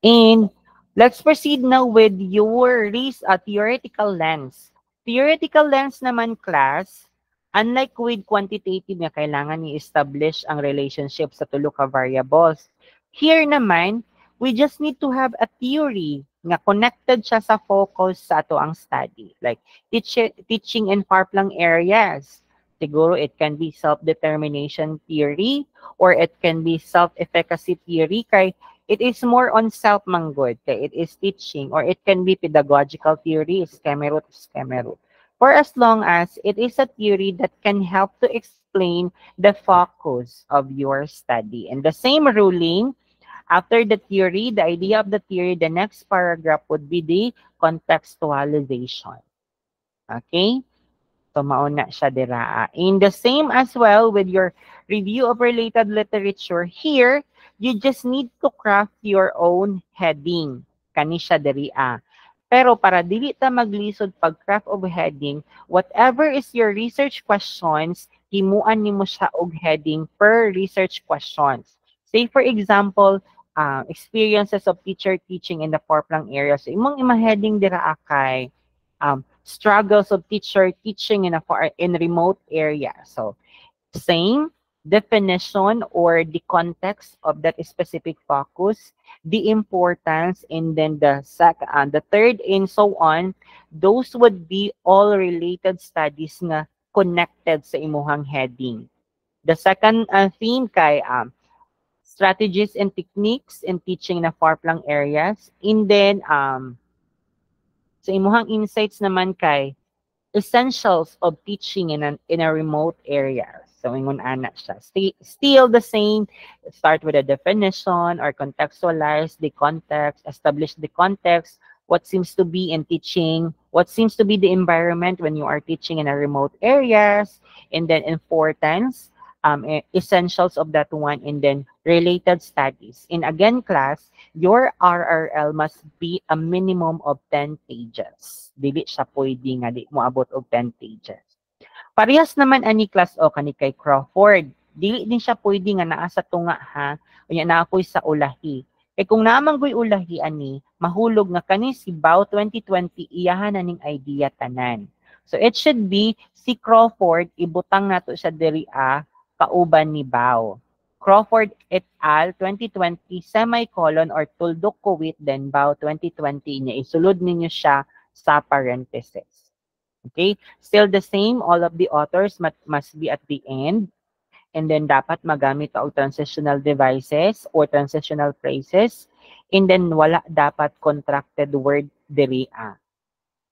And let's proceed now with your theoretical lens. Theoretical lens naman, class, unlike with quantitative na kailangan i-establish ang relationship sa tulo ka variables, here naman, we just need to have a theory nga connected siya sa focus sa ato ang study. Like teaching in far-flung areas. Siguro it can be self-determination theory or it can be self-efficacy theory kay it is more on self-manggod. It is teaching or it can be pedagogical theory, schema root. For as long as it is a theory that can help to explain the focus of your study. And the same ruling, after the theory, the idea of the theory, the next paragraph would be the contextualization. Okay? So, mauna siya dira. In the same as well with your review of related literature, here, you just need to craft your own heading. Kani siya dira. Pero para dili ta maglisod pag craft of heading, whatever is your research questions, himuan nimo siya og heading per research questions. Say for example, experiences of teacher teaching in the far-flung area. So, imong ima-heading dira kay struggles of teacher teaching in remote areas. So, same definition or the context of that specific focus, the importance, and then the second, the third, and so on. Those would be all related studies na connected sa imuhang heading. The second theme kay strategies and techniques in teaching na far-flung areas, and then sa imuhang insights naman kay essentials of teaching in a remote area. So, ingon ana siya. Still the same. Start with a definition or contextualize the context, establish the context, what seems to be in teaching, what seems to be the environment when you are teaching in a remote areas, and then importance, essentials of that one, and then related studies. And again, class, your RRL must be a minimum of 10 pages. Dili siya pwede nga di mo abot og 10 pages. Parehas naman ani class o kani kay Crawford. Dili din siya pwede nga naa sa tunga ha. Unya na ako'y sa ulahi. Kay kung naman ko'y ulahi ani, mahulog nga kani si Bao 2020 iyahan na ning idea tanan. So it should be si Crawford ibutang nato siya diri kauban ni Bao. Crawford et al. 2020 semicolon or tuldok ko with then Bao 2020 niya isulod ninyo siya sa parenthesis. Okay? Still the same, all of the authors must be at the end. And then dapat magamit og transitional devices or transitional phrases. And then wala dapat contracted word diri.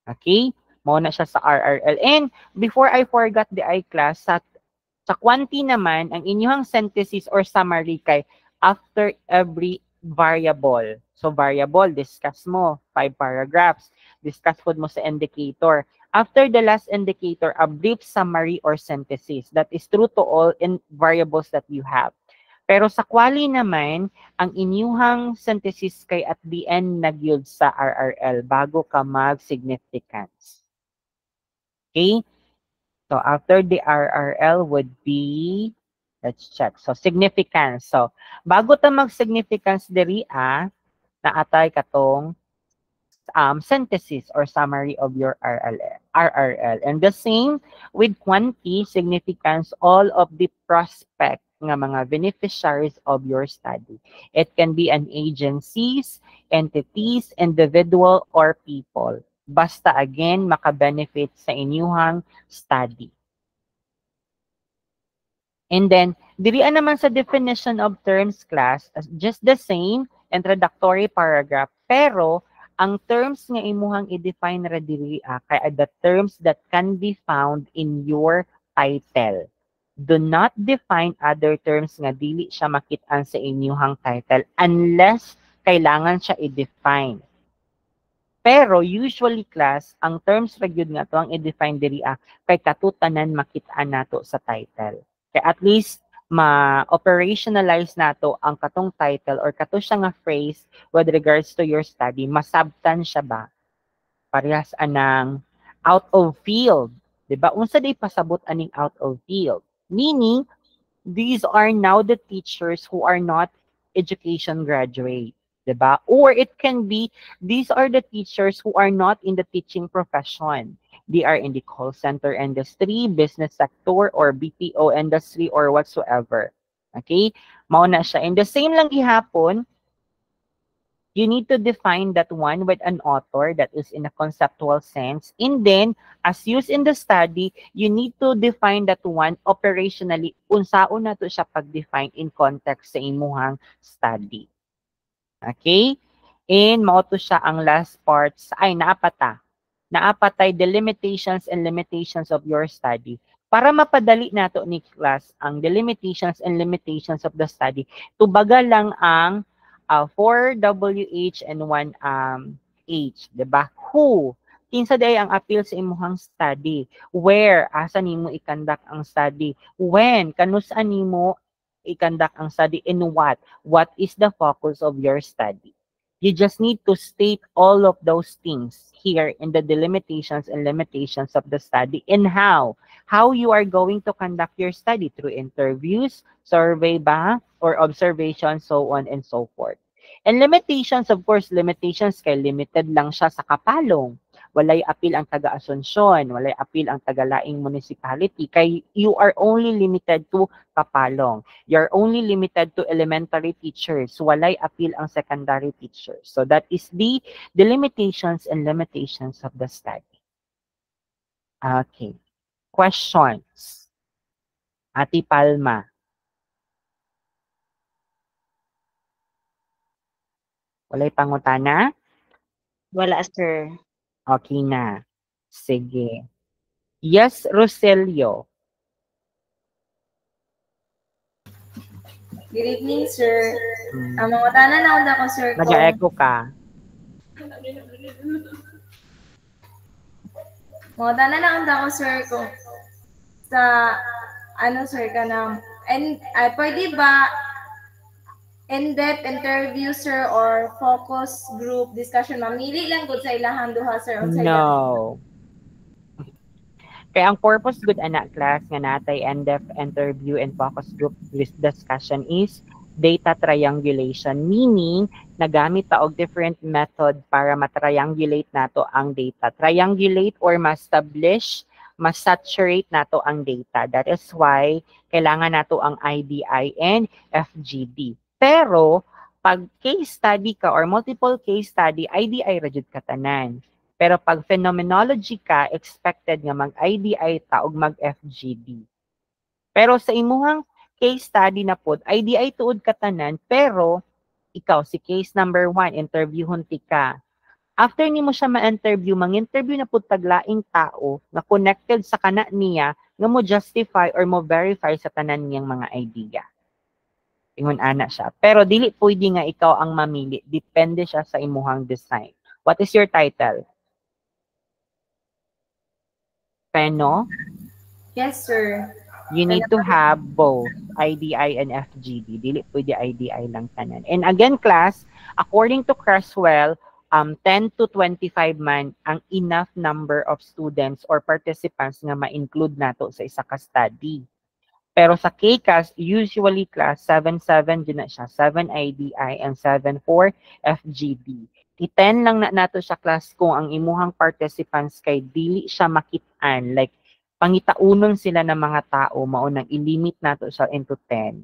Okay? Mao na siya sa RRL. And before I forgot the I-class, sa quanti naman, ang inyong synthesis or summary kay after every variable. So variable, discuss mo, 5 paragraphs. Discuss po mo sa indicator. After the last indicator, a brief summary or synthesis. That is true to all in variables that you have. Pero sa quali naman, ang inyuhang synthesis kay at the end nagyud sa RRL bago ka mag-significance. Okay? So after the RRL would be, let's check. So significance. So bago ta mag-significance diri naatay katong synthesis or summary of your RRL. And the same with quanti, significance, all of the prospect nga mga beneficiaries of your study. It can be an agencies, entities, individual, or people. Basta again, makabenefit sa inyuhang study. And then, dirian naman sa definition of terms class, just the same, introductory paragraph, pero ang terms nga imuhang i-define ra diri kay the terms that can be found in your title. Do not define other terms nga dili siya makit-an sa inyuhang title unless kailangan siya i-define. Pero usually class, ang terms ra gyud nga to ang i-define diri kay katutanan makit-an nato sa title. Kaya at least ma-operationalize nato ang katong title or kato siya nga phrase with regards to your study. Masabtan siya ba? Parehas anang out of field. Diba? Unsa day pasabot aning out of field? Meaning, these are now the teachers who are not education graduate. Diba? Or it can be, these are the teachers who are not in the teaching profession. They are in the call center industry, business sector, or BPO industry, or whatsoever. Okay? Mao na siya. And the same lang gihapon, you need to define that one with an author that is in a conceptual sense. And then, as used in the study, you need to define that one operationally. Unsaon na to siya pag-define in context sa imuhang study. Okay? And mao to siya ang last parts. Ay, naapata. Naapatay the limitations and limitations of your study. Para mapadali nato ni class ang the limitations and limitations of the study, tubaga lang ang 4WH and 1H, diba? Who? Kinsa day ang appeal sa imuhang study? Where? Asa nimo ikandak ang study? When? Kanusan nimo ikandak ang study? And what? What is the focus of your study? You just need to state all of those things here in the delimitations and limitations of the study and how you are going to conduct your study through interviews, survey ba, or observation, so on and so forth. And limitations, of course, limitations kay limited lang siya sa Kapalong. Walay appeal ang taga Asuncion, walay appeal ang taga Laing Municipality, kay you are only limited to Kapalong. You're only limited to elementary teachers, walay appeal ang secondary teachers. So that is the limitations and limitations of the study. Okay. Questions? Ati Palma. Walay pangutana? Wala, sir. Okay na. Sige. Yes, Roselio. Good evening, sir. Ang mga tanan na unda ko, sir. Nag-echo ka. Mga tanan na unda ko, sir, kung sa, sir, ka na, and pwede ba in-depth interview, sir, or focus group discussion? Mamili lang gud sa ilahang duha, sir. No. Kaya ang purpose good anak class nga natay in-depth interview and focus group discussion is data triangulation, meaning nagamit ta og different method para ma-triangulate nato ang data. Triangulate or ma-establish, ma-saturate nato ang data. That is why kailangan nato ang IDI and FGD. Pero pag case study ka or multiple case study, IDI ra jud katanan. Pero pag phenomenology ka, expected nga mag-IDI ta og mag-FGD. Pero sa imuhang case study na pod, IDI tuod katanan, pero ikaw si case number 1, interviewon ti ka. After nimo siya ma-interview, mang-interview na pod taglaing tao na connected sa kana niya nga mo justify or mo verify sa tanan niyang mga idea. Ingon ana siya. Pero dili pwede nga ikaw ang mamili. Depende siya sa imuhang design. What is your title? Peno? Yes, sir. You need to have both IDI and FGD. Dili pwede IDI lang tanan. And again, class, according to Creswell, 10 to 25 man ang enough number of students or participants nga ma-include nato sa isa ka study. Pero sa KCAS, usually class, 7-7 din na siya. 7 IDI and 7 for FGD. I-10 lang na nato siya class kung ang imuhang participants kay dili siya makitaan. Like, pangitaunon sila ng mga tao, maunang ilimit nato siya into 10.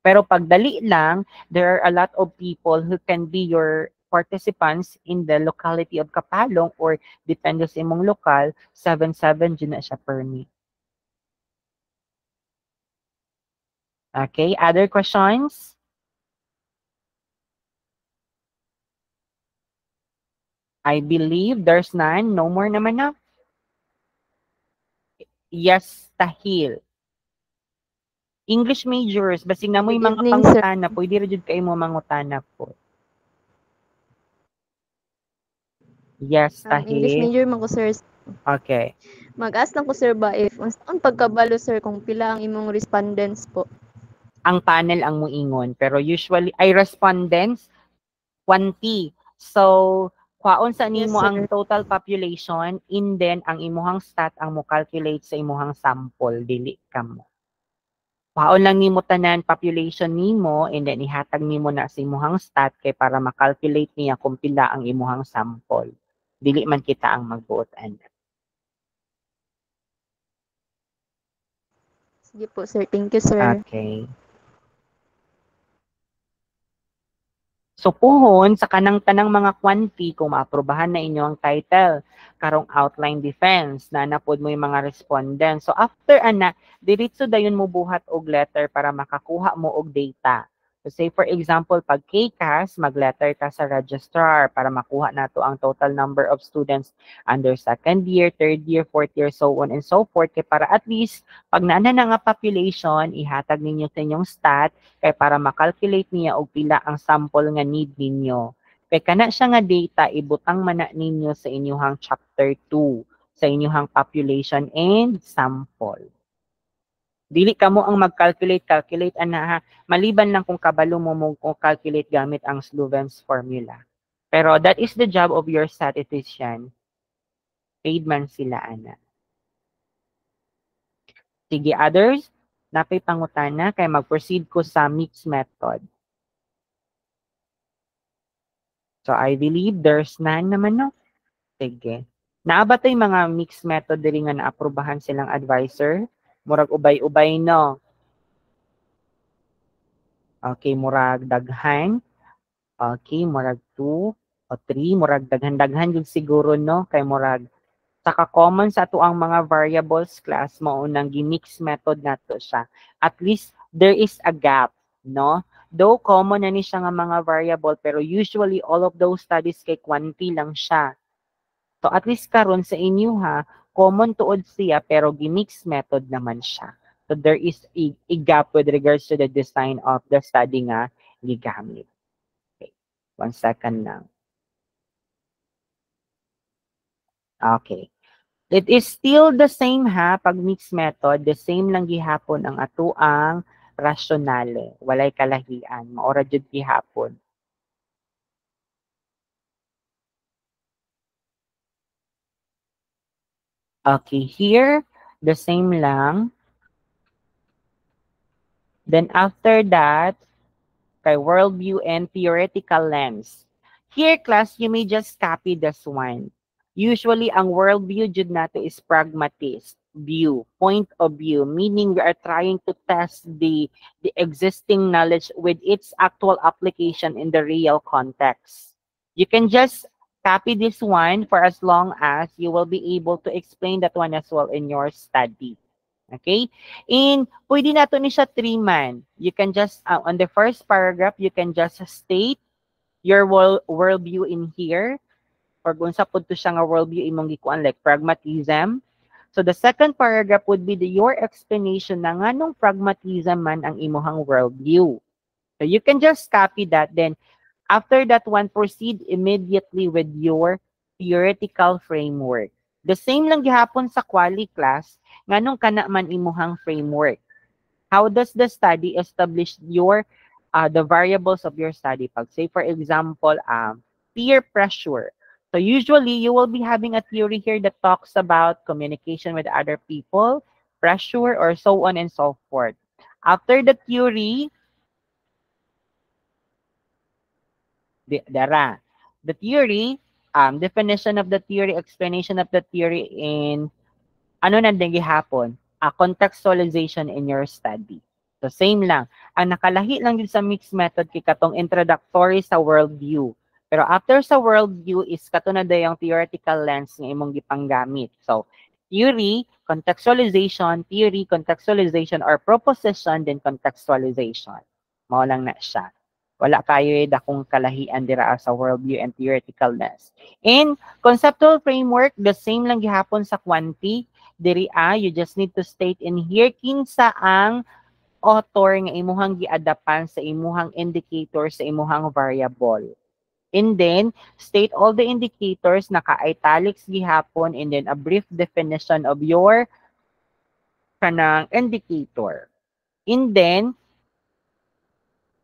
Pero pag dali lang, there are a lot of people who can be your participants in the locality of Kapalong or depende sa imong lokal, 7-7 din na siya per me. Okay, other questions? I believe there's none. No more naman na. Yes, Tahil. English majors, basing na mo yung mga pangutana, pwede rin kayo mo mangutana po. Yes, English tahi. major man ko, sir. Okay. Mag-ask lang ko, sir, ba if unsaon pagkabalo, sir, kung pila ang imong respondents po. Ang panel ang muingon, pero usually ay respondents 20. So kwaon sa Yes, nimo ang sir. total population, and then ang imuhang stat ang mo calculate sa imuhang sample, dili kamo. Kwaon lang nimo tanan population nimo, and then ihatag nimo na sa imuhang stat kay para makalculate niya kung pila ang imuhang sample. Dili man kita ang magbuotan. Sige po, sir. Thank you, sir. Okay. So puhon sa kanang tanang mga kwanti kung maaprobahan na inyo ang title karong outline defense na napod mo yung mga respondents. So after ana, diretso dayon mo buhat og letter para makakuha mo og data. So say for example, pag KCAS, mag-letter ka sa registrar para makuha nato ang total number of students under second year, third year, fourth year, so on and so forth. Kaya para at least, pag naana na nga population, ihatag ninyo sa inyong stat kay para makalculate niya og pila ang sample nga need ninyo. Kay kana siya nga data ibutang man na ninyo sa inyong chapter 2 sa inyong population and sample. Dili kamo ang calculate ana ha. Maliban lang kung kabalo mo calculate gamit ang Sloven's formula. Pero that is the job of your statistician. Paid man sila ana. Sige, others, napay pangutana kay mag-proceed ko sa mixed method. So I believe there's none naman, no? Sige. Naabatay mga mixed method diri nga naaprubahan silang advisor. Murag ubay-ubay, no? Okay, murag daghan. Okay, murag 2 o 3. Murag daghan-daghan yung siguro, no? Kay murag saka common sa ato ang mga variables class mao nang gi-mix method nato siya. At least there is a gap, no? Though common na ni siya nga mga variable pero usually all of those studies kay quantity lang siya. So at least karon sa inyo ha, common tuod siya pero gi-mix method naman siya. So there is a gap with regards to the design of the study nga gigamit. Okay. 1 second lang. Okay. It is still the same ha, pag mixed method, the same lang gihapon ang atuang rasyonale. Walay kalahian. Maora jud gihapon. Okay, here, the same lang. Then after that, kay worldview and theoretical lens. Here, class, you may just copy this one. Usually, ang worldview jud nato is pragmatist view, point of view, meaning we are trying to test the existing knowledge with its actual application in the real context. You can just copy this one for as long as you will be able to explain that one as well in your study. Okay? And pwede nato ni siya 3-man. You can just, on the first paragraph, you can just state your worldview in here. Or kung sa punto siya nga worldview imong gikuan like pragmatism. So the second paragraph would be your explanation na nganong pragmatism man ang imuhang worldview. So you can just copy that. Then after that one, proceed immediately with your theoretical framework. The same lang gihapon sa quali class, nganong kana man imuhang framework. How does the study establish your the variables of your study? Pag say for example, peer pressure. So usually you will be having a theory here that talks about communication with other people, pressure, or so on and so forth. After the theory, the theory, definition of the theory, explanation of the theory, in ano na din gihapon, a contextualization in your study. So same lang. Ang nakalahi lang din sa mixed method kay katong introductory sa worldview. Pero after sa worldview is kato na dayang theoretical lens nga imong gipanggamit. So theory, contextualization, or proposition, then contextualization. Mao lang na siya. Wala kayo dakong kalahian dira sa worldview and theoretical lens. In conceptual framework, the same lang gihapon sa quanti. Diri you just need to state in here kinsa ang author nga imuhang giadapan sa imuhang indicator sa imuhang variable. And then, state all the indicators, naka-italics gihapon, and then a brief definition of your kanang indicator. And then,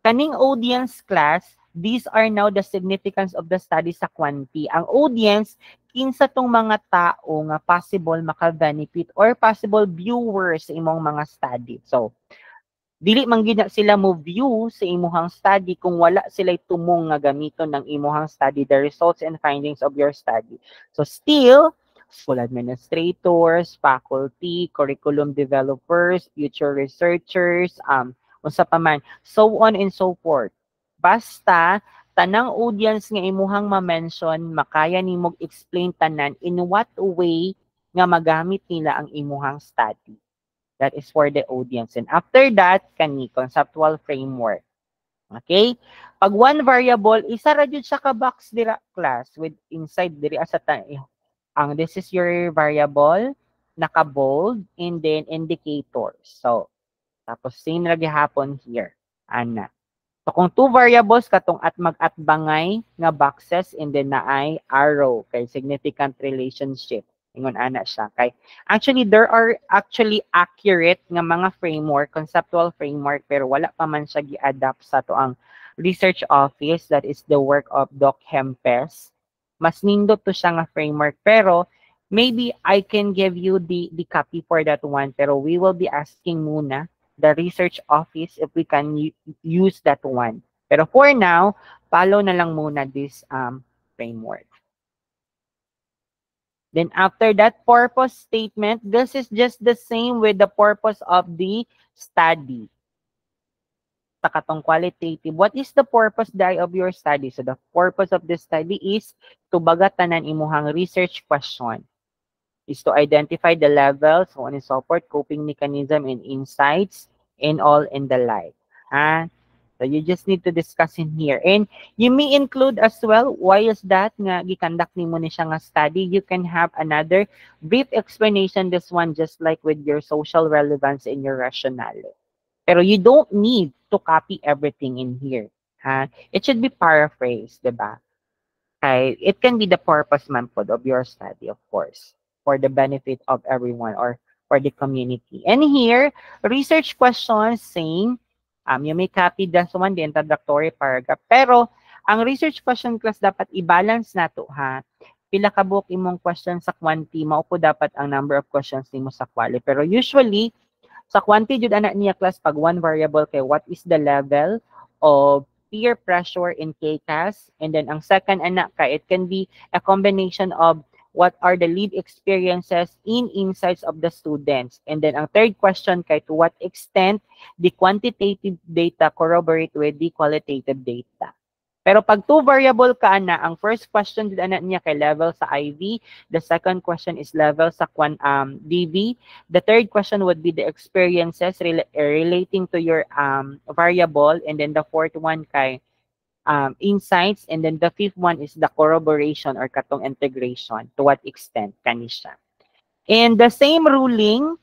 kaning audience class, these are now the significance of the study sa Kwanti. Ang audience, kinsa tong mga tao nga possible maka-benefit or possible viewers sa imong mga study. So, dili man gid na sila mo view sa imuhang study kung wala sila tumong nga gamiton ng imuhang study, the results and findings of your study. So still, school administrators, faculty, curriculum developers, future researchers, unsa pa man, so on and so forth. Basta tanang audience nga imuhang ma-mention, makaya nimog explain tanan in what way nga magamit nila ang imuhang study. That is for the audience. And after that, kani conceptual framework. Okay? Pag one variable, isa ra jud siya ka box dira class with inside diri sa ang this is your variable, naka-bold, and then indicators. So, tapos same ra gihapon here. Ana. So, kung two variables, katong at mag-atbangay nga boxes, and then naay arrow, kay significant relationship. Ingon ana siya. Kay, actually, there are actually accurate nga mga framework, conceptual framework, pero wala pa man siya gi-adapt sa to ang research office, that is the work of Doc Hempes. Mas nindot to siya nga framework, pero maybe I can give you the copy for that one, pero we will be asking muna the research office if we can use that one. Pero for now, follow na lang muna this framework. Then after that, purpose statement, this is just the same with the purpose of the study. Sa katong qualitative, what is the purpose of your study? So the purpose of the study is to bagatanan imuhang research question. Is to identify the levels, so on and so forth, coping mechanism and insights, and all and the like. So you just need to discuss in here. And you may include as well, why is that nga gikandak nimo ni siya nga study? You can have another brief explanation, this one just like with your social relevance and your rationale. Pero you don't need to copy everything in here. It should be paraphrased, diba? It can be the purpose man po of your study, of course, for the benefit of everyone or for the community. And here, research questions saying, you may copy this one, the introductory paragraph. Pero, ang research question class dapat i-balance na to, Pila ka book imong question sa Kwanti, maupo dapat ang number of questions nimo sa Quali. Pero usually, sa Kwanti, jud anak niya class, pag one variable kay what is the level of peer pressure in KCAS. And then, ang second anak ka, it can be a combination of what are the lived experiences in insights of the students. And then, ang third question kay to what extent the quantitative data corroborate with the qualitative data. Pero pag two variable ka na, ang first question din ana niya kay level sa IV, the second question is level sa DV, the third question would be the experiences relating to your variable, and then the fourth one kay insights, and then the fifth one is the corroboration or katong integration, to what extent kani siya. And the same ruling,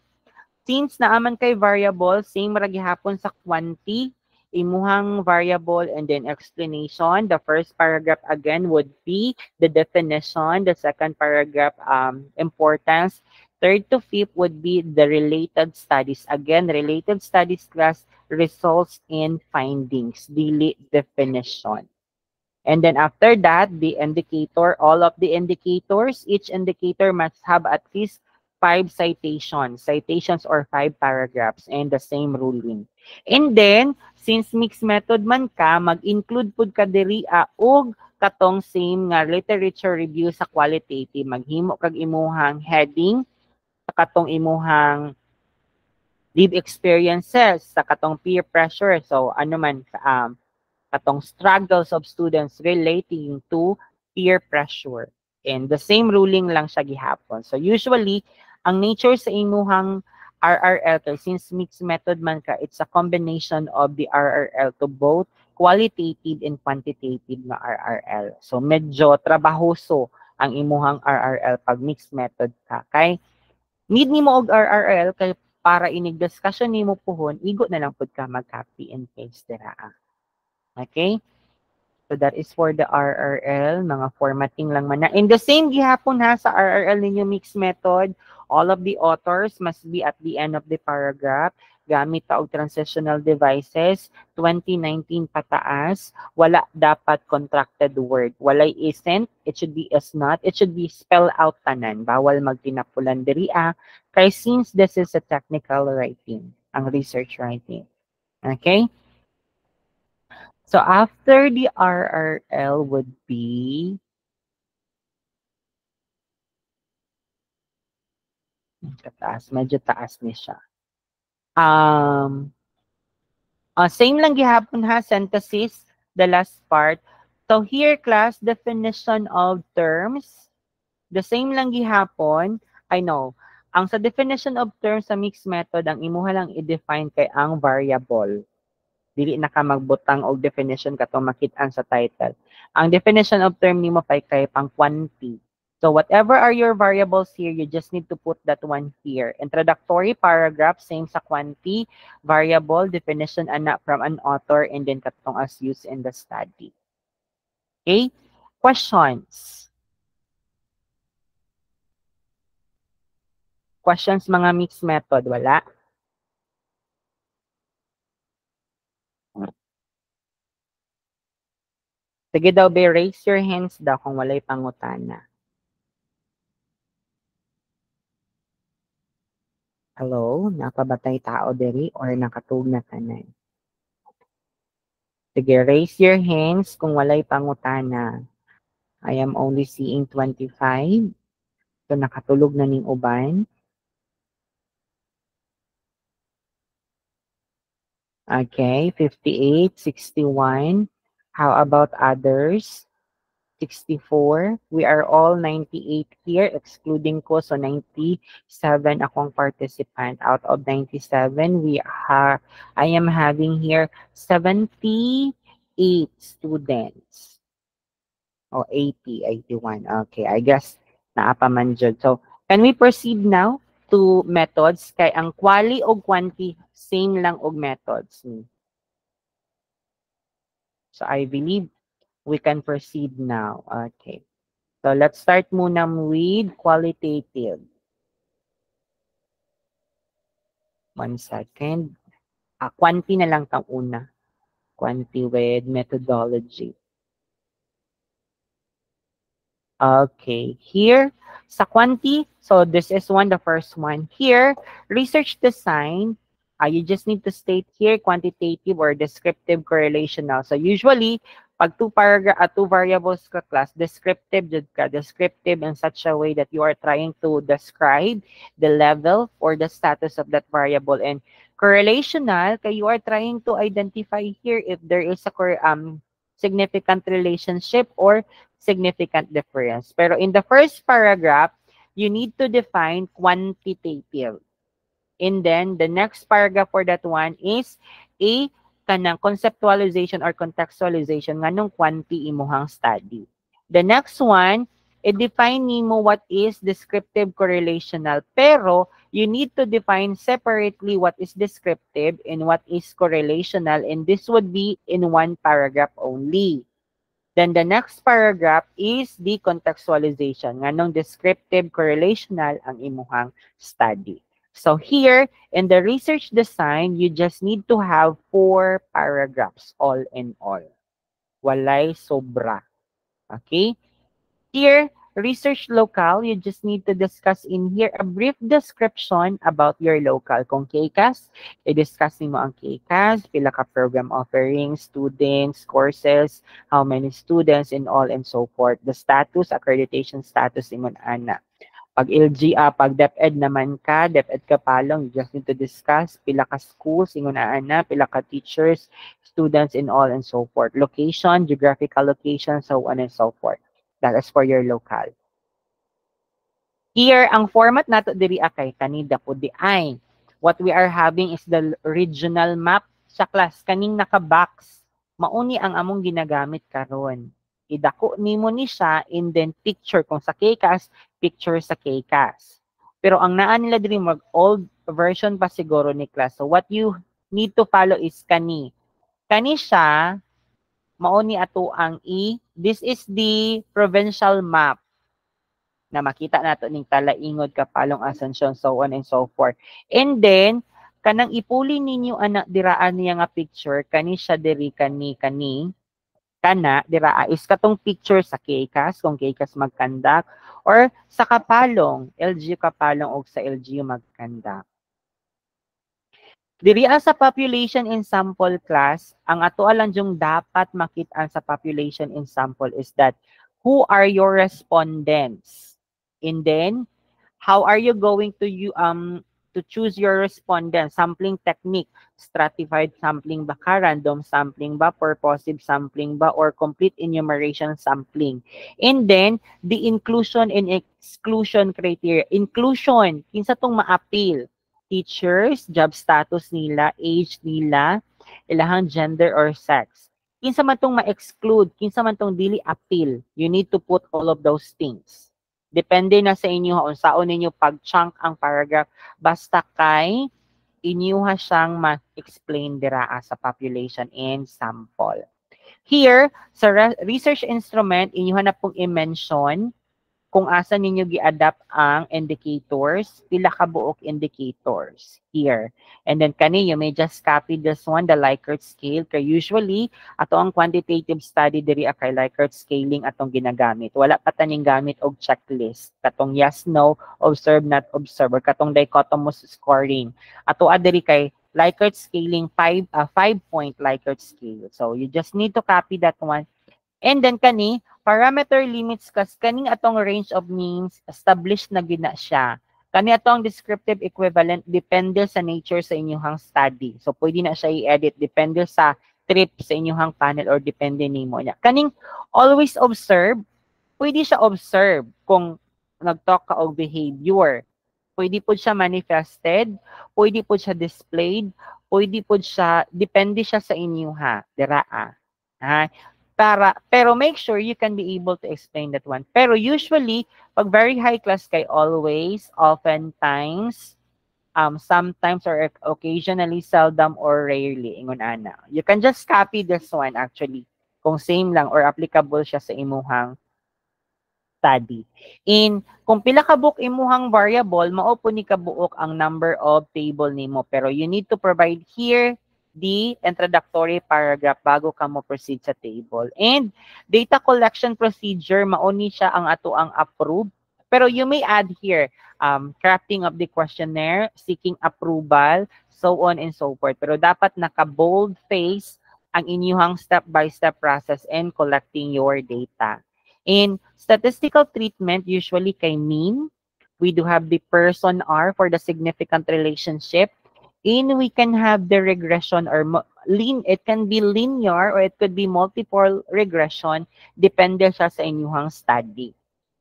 since naaman kay variable, same ra gihapon sa Kwanti, imuhang variable and then explanation. The first paragraph again would be the definition, the second paragraph importance, third to fifth would be the related studies. Again, related studies class, results and findings, dili definition. And then after that, the indicator, all of the indicators, each indicator must have at least 5 citations or 5 paragraphs, and the same ruling. And then, since mixed method man ka, mag-include pud ka diri og katong same nga literature review sa qualitative, maghimo kag imuhang heading sa katong imuhang lived experiences, sa katong peer pressure, so ano man katong struggles of students relating to peer pressure. And the same ruling lang siya gihapon. So usually, ang nature sa imuhang RRL, since mixed method man ka, it's a combination of the RRL to both qualitative and quantitative na RRL. So medyo trabahoso ang imuhang RRL pag mixed method ka. Kay need nimo og RRL kay para inig discussion nimo pohon, igo na lang pud ka mag-copy and paste dira. Okay? So that is for the RRL, mga formatting lang man na. In the same gihapon ha, sa RRL ninyo mixed method, all of the authors must be at the end of the paragraph. Gamit ta og transitional devices, 2019 pataas, wala dapat contracted word. Walay isn't, it should be is not, it should be spell out tanan. Bawal magtinapulan diri kay since this is a technical writing, ang research writing. Okay? So after the RRL would be medyo taas ni siya. Same lang gihapon ha, synthesis, the last part. So here class, definition of terms. The same lang gihapon, I know. Ang sa definition of terms sa mixed method, ang imuha lang i-define kay ang variable. Dili na ka magbutang og definition katong makit-an sa title. Ang definition of term nimo kay pang quantity. So whatever are your variables here, you just need to put that one here. Introductory paragraph, same sa quantity, variable, definition ana from an author, and then katong as used in the study. Okay? Questions? Questions mga mixed method, wala? Sige daw, be, raise your hands daw kung walay pangutana. Hello? Napabatay tao diri or nakatug na tanan? Sige, raise your hands kung walay pangutana. I am only seeing 25. So, nakatulog na ning uban. Okay, 58, 61. How about others? 64. We are all 98 here, excluding ko. So, 97 akong participant. Out of 97, I am having here 78 students. O, 80, 81. Okay, I guess naapaman jud. So, can we proceed now to methods? Kay ang quali o quanti, same lang og methods. So, I believe we can proceed now. Okay. So, let's start muna with qualitative. 1 second. Quanti na lang kang una. Quanti with methodology. Okay. Here, sa quanti, so this is the first one. Here, research design. You just need to state here quantitative or descriptive correlational. So, usually, pag two variables ka class, descriptive in such a way that you are trying to describe the level or the status of that variable. And correlational, kaya you are trying to identify here if there is a significant relationship or significant difference. Pero in the first paragraph, you need to define quantitative. And then the next paragraph for that one is a kanang conceptualization or contextualization nganong quanti imuhang study. The next one, i-define nimo what is descriptive correlational, pero you need to define separately what is descriptive and what is correlational, and this would be in one paragraph only. Then the next paragraph is the contextualization nganong descriptive correlational ang imuhang study. So here, in the research design, you just need to have 4 paragraphs all in all. Walay sobra. Okay? Here, research locale, you just need to discuss in here a brief description about your local. Kung KCAS, i-discuss mo ang KCAS, pila ka program offerings, students, courses, how many students, and all and so forth. The status, accreditation status, imon ana. Pag pag DepEd naman ka, DepEd ka palong, you just need to discuss pila ka schools, ingon ana, pila ka teachers, students, and all and so forth. Location, geographical location, so on and so forth. That is for your local. Here, ang format nato diri kay kanida po di ay. What we are having is the regional map sa class. Kaning naka-box, mauni ang among ginagamit karon. Idako nimo ni siya and then picture kung sa KCAS, picture sa KCAS. Pero ang naa nila diri mag old version pa siguro ni class. So what you need to follow is kani. Kani siya mao ni ato ang this is the provincial map na makita nato ning Talaingod, Kapalong, Asuncion, so on and so forth. And then kanang ipuli ninyo anak diraan niya nga picture kani siya diri kani kana dira is katong picture sa KCAS kung KCAS magkandak or sa Kapalong, LGU Kapalong o sa LGU magkandak. Diri sa population in sample class, ang ato lang yung dapat makita sa population in sample is that who are your respondents? And then how are you going to choose your respondents? Sampling technique, stratified sampling ba ka, random sampling ba, purposive sampling ba, or complete enumeration sampling. And then the inclusion and exclusion criteria. Inclusion, kinsa tong ma-appeal? Teachers, job status nila, age nila, ilahang gender or sex. Kinsa man tong ma-exclude, kinsa man tong dili appeal. You need to put all of those things. Depende na sa inyo kung saan ninyo pag-chunk ang paragraph. Basta kay inyuha siyang ma-explain dira sa population and sample. Here, sa research instrument, inyuha na pong i-mention kung asa ninyo gi-adapt ang indicators, pila ka buok indicators here. And then kani, you may just copy this one, the Likert scale. Kaya usually, ato ang quantitative study diri kay Likert scaling atong ginagamit. Wala pa taning gamit og checklist. Katong yes, no, observe, not observe, or katong dichotomous scoring. Ato diri kay Likert scaling 5-point Likert scale. So you just need to copy that one. And then kani, parameter limits kas kaning atong range of means established na gina siya. Kani atong descriptive equivalent depende sa nature sa inyong study. So pwede na siya i-edit depende sa trip sa inyong panel or depende nimo niya. Kaning always observe, pwede siya observe kung nag-talk ka og behavior. Pwede po siya manifested, pwede po siya displayed, pwede po siya, depende siya sa inyo dira. Pero make sure you can be able to explain that one. Pero usually, pag very high class kay always, oftentimes, sometimes or occasionally, seldom or rarely, ingon ana. You can just copy this one actually, kung same lang or applicable siya sa imuhang study. Kung pila ka book imuhang variable, mao po ni kabuok ang number of table nimo. Pero you need to provide here the introductory paragraph bago ka mo proceed sa table. And data collection procedure, mauni siya ang ato ang approve. Pero you may add here, crafting of the questionnaire, seeking approval, so on and so forth. Pero dapat naka-bold face ang inyong step-by-step process in collecting your data. In statistical treatment, usually kay mean, we do have the person R for the significant relationship. We can have the regression or it can be linear or it could be multiple regression, depende siya sa inyong study.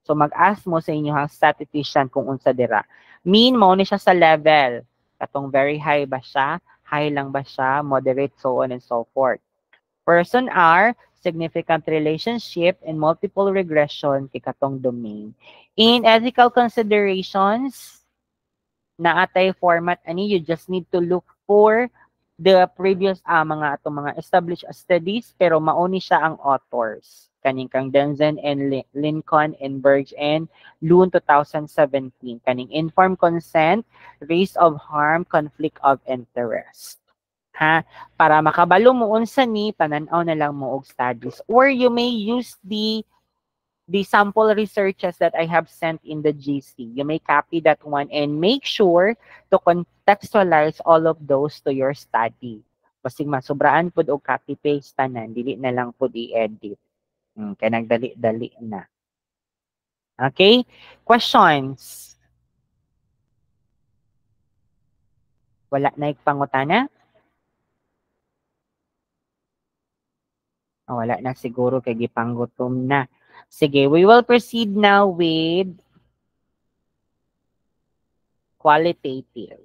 So mag-ask mo sa inyong statistician kung unsa dira. Mean mao ni siya sa level. Katong very high ba siya, high lang ba siya, moderate, so on and so forth. Person R, significant relationship and multiple regression kay katong domain. In ethical considerations, na atay format ani, you just need to look for the previous mga established studies pero mauni siya ang authors kaning kang Denzen and Lincoln and Berge and Loon 2017 kaning informed consent, risk of harm, conflict of interest. Para makabalo mo unsa ni panan-aw na lang mo og studies, or you may use the sample researches that I have sent in the GC. You may copy that one and make sure to contextualize all of those to your study. Basig masubraan pud og copy-paste tanan, dili na lang pud i-edit. Kaya nagdali-dali na. Okay? Questions? Wala na pangutana? Wala na siguro kay gipanggutom na. Sige, we will proceed now with qualitative.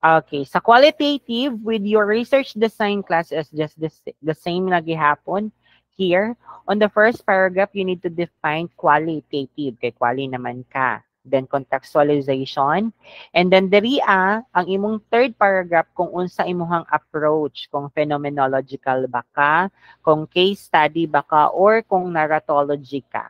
Okay, sa qualitative, with your research design class is just the same na gihapon here. On the first paragraph, you need to define qualitative. Kay quali naman ka. Then contextualization. And then diriya, ang imong third paragraph kung unsa imuhang approach, kung phenomenological ba ka, kung case study ba ka, or kung narratology ka.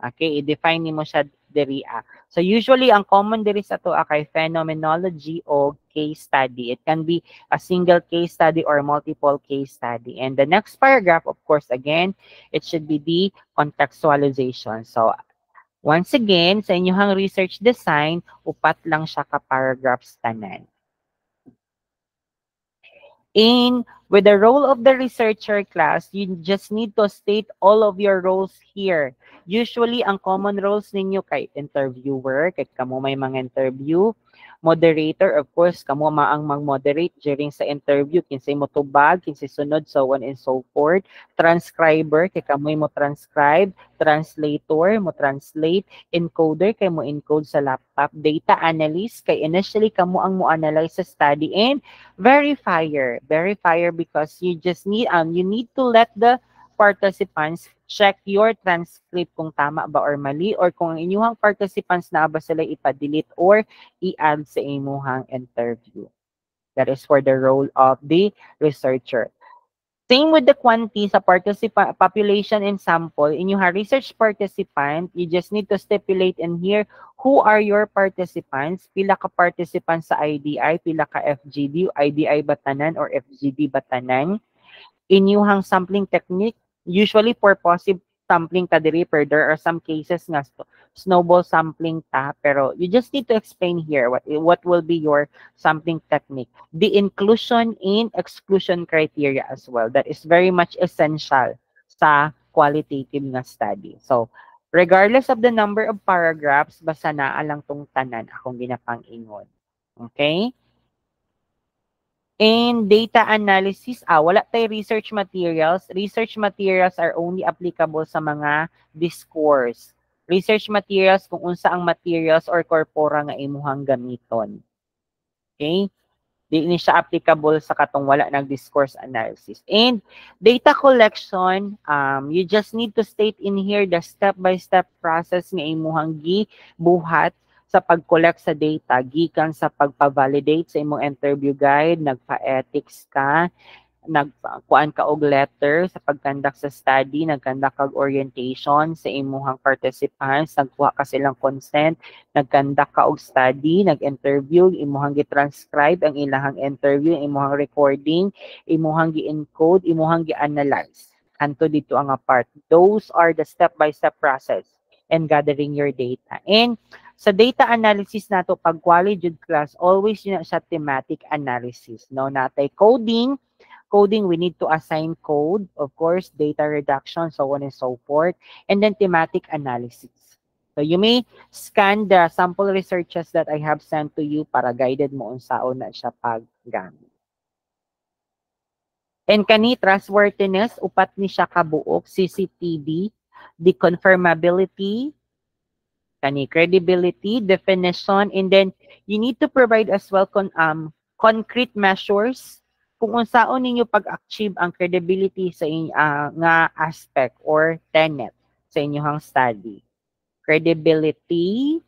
Okay, i-define nimo siya diriya. So usually ang common diri sa to kay phenomenology o case study. It can be a single case study or multiple case study. And the next paragraph, of course, again, it should be the contextualization. So once again, sa inyong research design, upat lang siya ka paragraphs tanan. In with the role of the researcher class, you just need to state all of your roles here. Usually, ang common roles ninyo kay interviewer, kay kamo may mga interview, moderator, of course, kamo maang mag-moderate during sa interview, kinsay mo tubag, kinsay sunod, so on and so forth. Transcriber, kay kamoy mo transcribe, translator, mo translate, encoder, kay mo encode sa laptop, data analyst, kay initially kamo ang mo analyze sa study, and verifier because you just need you need to let the participants check your transcript kung tama ba or mali, or kung ang inyong participants na ba sila ipa-delete or i-add sa inyong interview. That is for the role of the researcher. Same with the quantity sa participant population and sample. In your research participant, you just need to stipulate in here who are your participants, pila ka participants sa IDI, pila ka FGD, IDI batanan or FGD batanan. Inyuhang sampling technique, usually purposive sampling ta diri, per there are some cases nga snowball sampling ta, pero you just need to explain here what will be your sampling technique. The inclusion and exclusion criteria as well. That is very much essential sa qualitative nga study. So, regardless of the number of paragraphs, basta naa lang tong tanan akong ginapang-ingon. Okay? In data analysis, wala tayo research materials. Research materials are only applicable sa mga discourse. Research materials kung unsa ang materials or corpora nga imuhang gamiton. Okay? Di ni siya applicable sa katong wala ng discourse analysis. And data collection, you just need to state in here the step-by-step process nga imuhang gibuhat sa pag-collect sa data, gikan sa pagpa-validate sa imong interview guide, nagpa-ethics ka, nagkuan ka og letter sa pag-conduct sa study, nag-conduct kag orientation sa imong participants, nagkuha ka silang consent, nag-conduct ka og study, nag-interview, imong gi-transcribe ang ilahang interview, imong recording, imong gi-encode, imong gi-analyze. Kanto dito ang part. Those are the step-by-step process and gathering your data. And sa data analysis nato pag quali jud class, always yun siya thematic analysis. No, natay coding, we need to assign code, of course, data reduction, so on and so forth, and then thematic analysis. So you may scan the sample researches that I have sent to you para guided mo unsaon na siya paggamit. And kani trustworthiness, upat ni siya kabuok, CCTV, the confirmability, kani credibility, definition, and then you need to provide as well concrete measures kung unsaon ninyo pag-achieve ang credibility sa nga aspect or tenet sa inyong study. Credibility,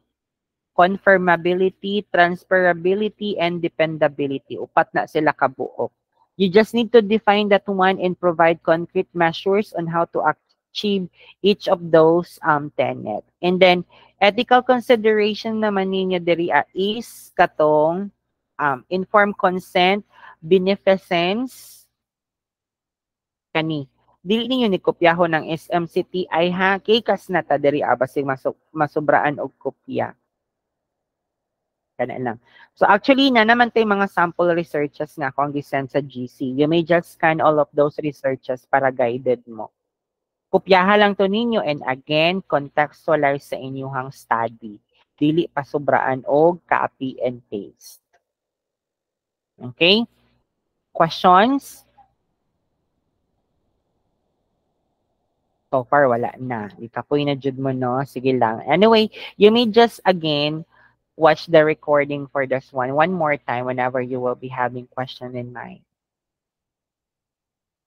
confirmability, transferability, and dependability. Upat na sila kabuok. You just need to define that one and provide concrete measures on how to achieve each of those tenet. And then, ethical consideration naman ninyo diri is katong informed consent, beneficence, kani. Dili ninyo ni kopyaho ng SMCTI ha, kay kas na ta diri basig masubraan og kopya. Kana lang. So actually na naman tay mga sample researches nga akong gisend sa GC. You may just scan all of those researches para guided mo. Kopyaha lang to ninyo and again, contextualize sa inyong study. Dili pa sobraan og copy and paste. Okay? Questions? So far, wala na. Ikapoy na jud mo, no? Sige lang. Anyway, you may just, again, watch the recording for this one more time whenever you will be having question in mind.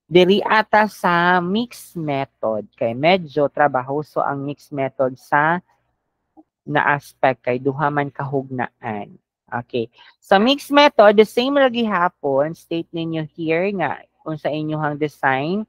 Diri ata sa mixed method, kay medyo trabahoso ang mixed method sa na aspect kay duha man kahugnaan. Okay. Sa mixed method, the same lagi hapon, state ninyo here nga kung sa inyong design.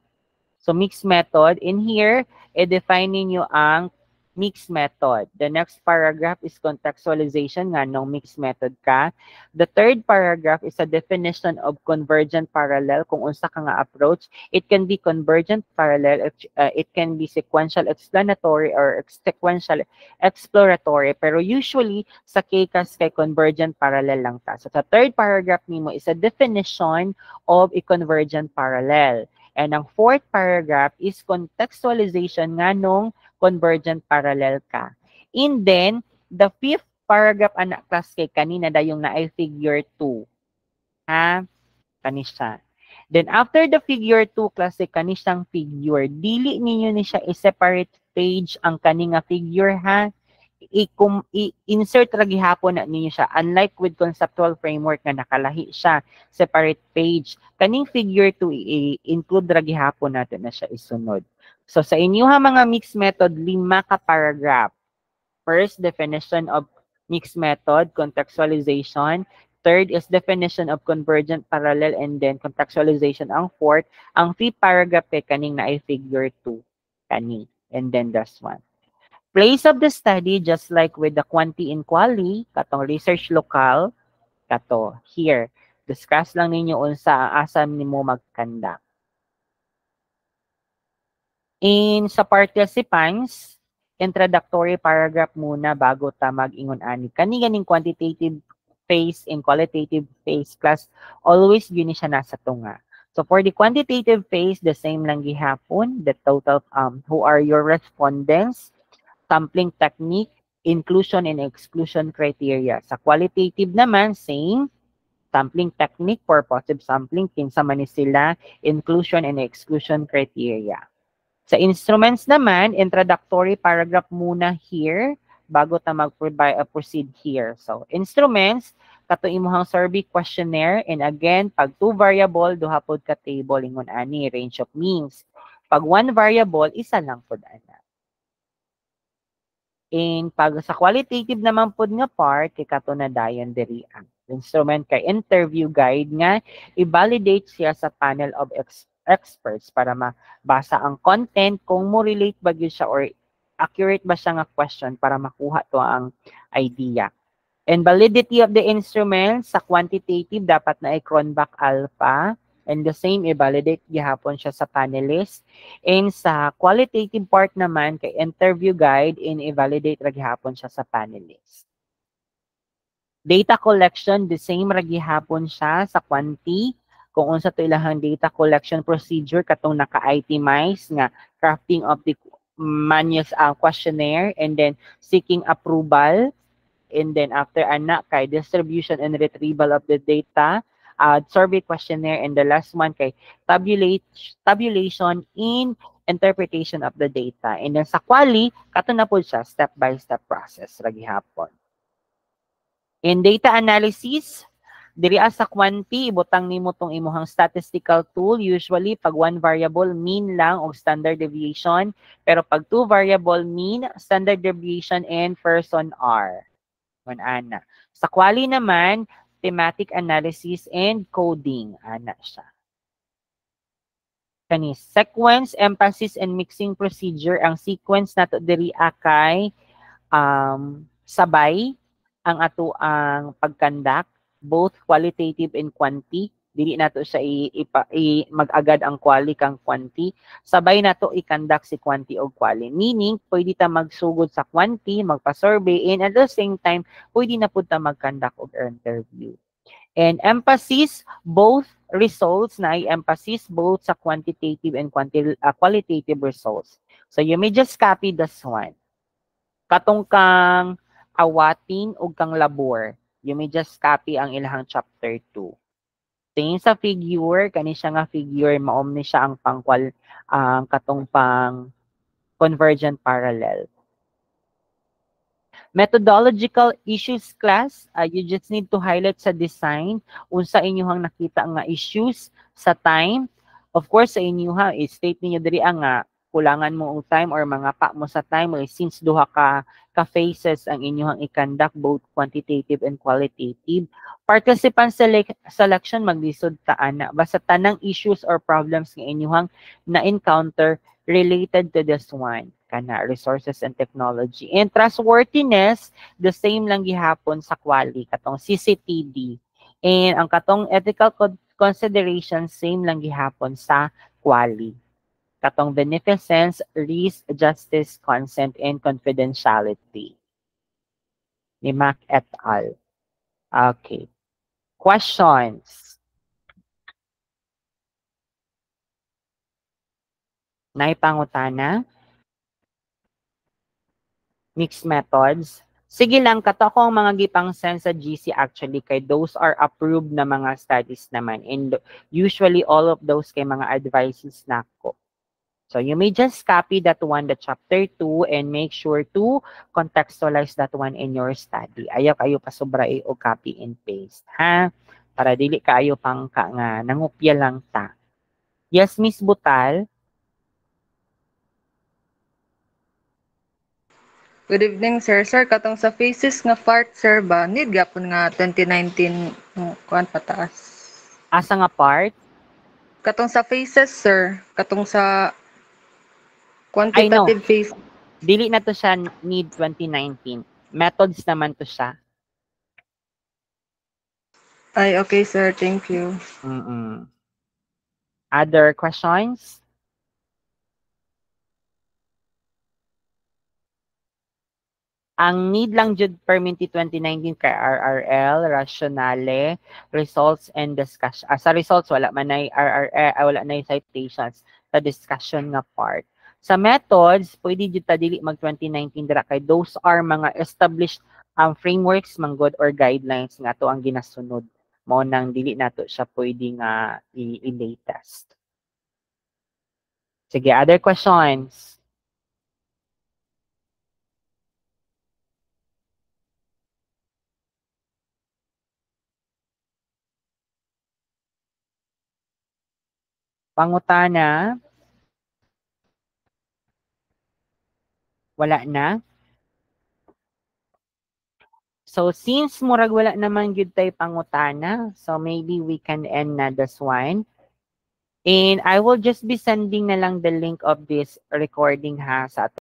So mixed method, in here, i-define ninyo ang mixed method. The next paragraph is contextualization nga nung mixed method ka. The third paragraph is a definition of convergent parallel kung unsa ka nga approach. It can be convergent parallel, it can be sequential explanatory or sequential exploratory, pero usually sa KCAS kay convergent parallel lang ta. So sa third paragraph nimo is a definition of a convergent parallel. And ang fourth paragraph is contextualization nga nung convergent parallel ka. And then, the fifth paragraph anak class kay kanina dayong na ay figure 2. Ha? Kanisya. Then after the figure 2 class kay kanisang figure, dili ninyo ni siya i-separate page ang kaninga figure ha. I-insert lagi hapon na ninyo siya. Unlike with conceptual framework na nakalahi siya, separate page. Kaning figure 2, i-include lagi hapon natin na siya isunod. So sa inyo ha mga mixed method, 5 ka paragraph. First, definition of mixed method, contextualization. Third is definition of convergent parallel and then contextualization ang fourth. Ang fifth paragraph kay kaning na ay figure 2. Kani. And then this one. Place of the study, just like with the quanti in quali, katong research local, kato, here. Discuss lang ninyo unsa ang asam nimo magkanda. In sa participants, introductory paragraph muna bago ta mag-ingon ani. Kani-ganing quantitative phase and qualitative phase class, always yun siya nasa tunga. So for the quantitative phase, the same lang gihapon, the total, who are your respondents, sampling technique, inclusion and exclusion criteria. Sa qualitative naman, same, sampling technique, purposive sampling, kinsa man ni sila, inclusion and exclusion criteria. Sa instruments naman, introductory paragraph muna here bago ta mag-proceed here. So, instruments, kato imuhang survey questionnaire, and again, pag 2 variable, duha pod ka table, ingon ani, range of means. Pag 1 variable, isa lang pod ana. And pag sa qualitative naman pod nga part, kay kato na dayon diri ang instrument kay interview guide nga i-validate siya sa panel of experts para mabasa ang content kung mo relate ba gyud siya or accurate ba siya nga question para makuha to ang idea. And validity of the instrument sa quantitative dapat na i-Cronbach alpha and the same i-validate gihapon siya sa panelist. And sa qualitative part naman kay interview guide and i-validate ra gihapon siya sa panelist. Data collection, the same ra gihapon siya sa quanti. Kung unsa to ilahang data collection procedure katong naka-itemize nga crafting of the manual questionnaire and then seeking approval and then after anak kay distribution and retrieval of the data, survey questionnaire, and the last one kay tabulation in interpretation of the data. And then sa quali kato na po siya step-by-step process ra gihapon. In data analysis, diri sa quanti, ibutang nimo tong imuhang statistical tool. Usually, pag 1 variable, mean lang o standard deviation. Pero pag 2 variable, mean, standard deviation, and person R. Ana. Sa quali naman, thematic analysis and coding. Ana siya. Kani, sequence, emphasis, and mixing procedure. Ang sequence nato diri kay sabay ang ato ang pagkandak, both qualitative and quanti. Dili nato siya mag-agad ang quali kang quanti. Sabay nato i-conduct si quanti o quali. Meaning, pwede ta magsugod sa quanti, magpa-survey, and at the same time, pwede na po ta mag-conduct og interview. And emphasis, both results na i-emphasis both sa quantitative and qualitative results. So you may just copy this one. Katong kang awatin o kang labor, you may just copy ang ilahang chapter 2. Tingin sa figure, kani siya nga figure, maom ni siya ang katong pang convergent parallel. Methodological issues class, you just need to highlight sa design unsa inyong nakita nga issues sa time. Of course, sa inyong state ninyo diri nga kulangan mo og time or mga pa mo sa time since duha ka phases ang inyong i-conduct both quantitative and qualitative. Participant selection maglisod ta ana basta tanang issues or problems nga inyong na-encounter related to this one kana resources and technology. And trustworthiness, the same lang gihapon sa quali katong CCTV. And ang katong ethical consideration same lang gihapon sa quali. Katong beneficence, risk, justice, consent, and confidentiality. Ni Mac et al. Okay. Questions? Naipangutana? Mixed methods. Sige lang, kato ko ang mga gipang send sa GC actually kay those are approved na mga studies naman. And usually all of those kay mga advices na ko. So you may just copy that one, the chapter 2, and make sure to contextualize that one in your study. Ayaw kayo pasobra o copy and paste, ha? Para dili kayo pang nga nangupya lang ta. Yes, Miss Butal? Good evening, sir. Sir, katong sa phases nga part, sir, ba, need gapon nga 2019 kuan pataas. Asa nga part? Katong sa phases, sir. Katong sa quantitative phase. Dili na to siya need 2019. Methods naman to siya. Ay, okay, sir. Thank you. Other questions? Ang need lang jud perminti 2019 kay RRL, rationale, results and discussion. Sa results wala man ay RRL, wala na citations sa discussion nga part. Sa methods, pwede jud ta dili mag 2019 dira kay those are mga established frameworks manggod or guidelines nga to ang ginasunod. Mao nang dili nato siya pwede nga i-latest. Sige, other questions? Pangutana? Wala na? So, since murag wala naman gyud tay pangutana, so maybe we can end na this one. And I will just be sending na lang the link of this recording ha sa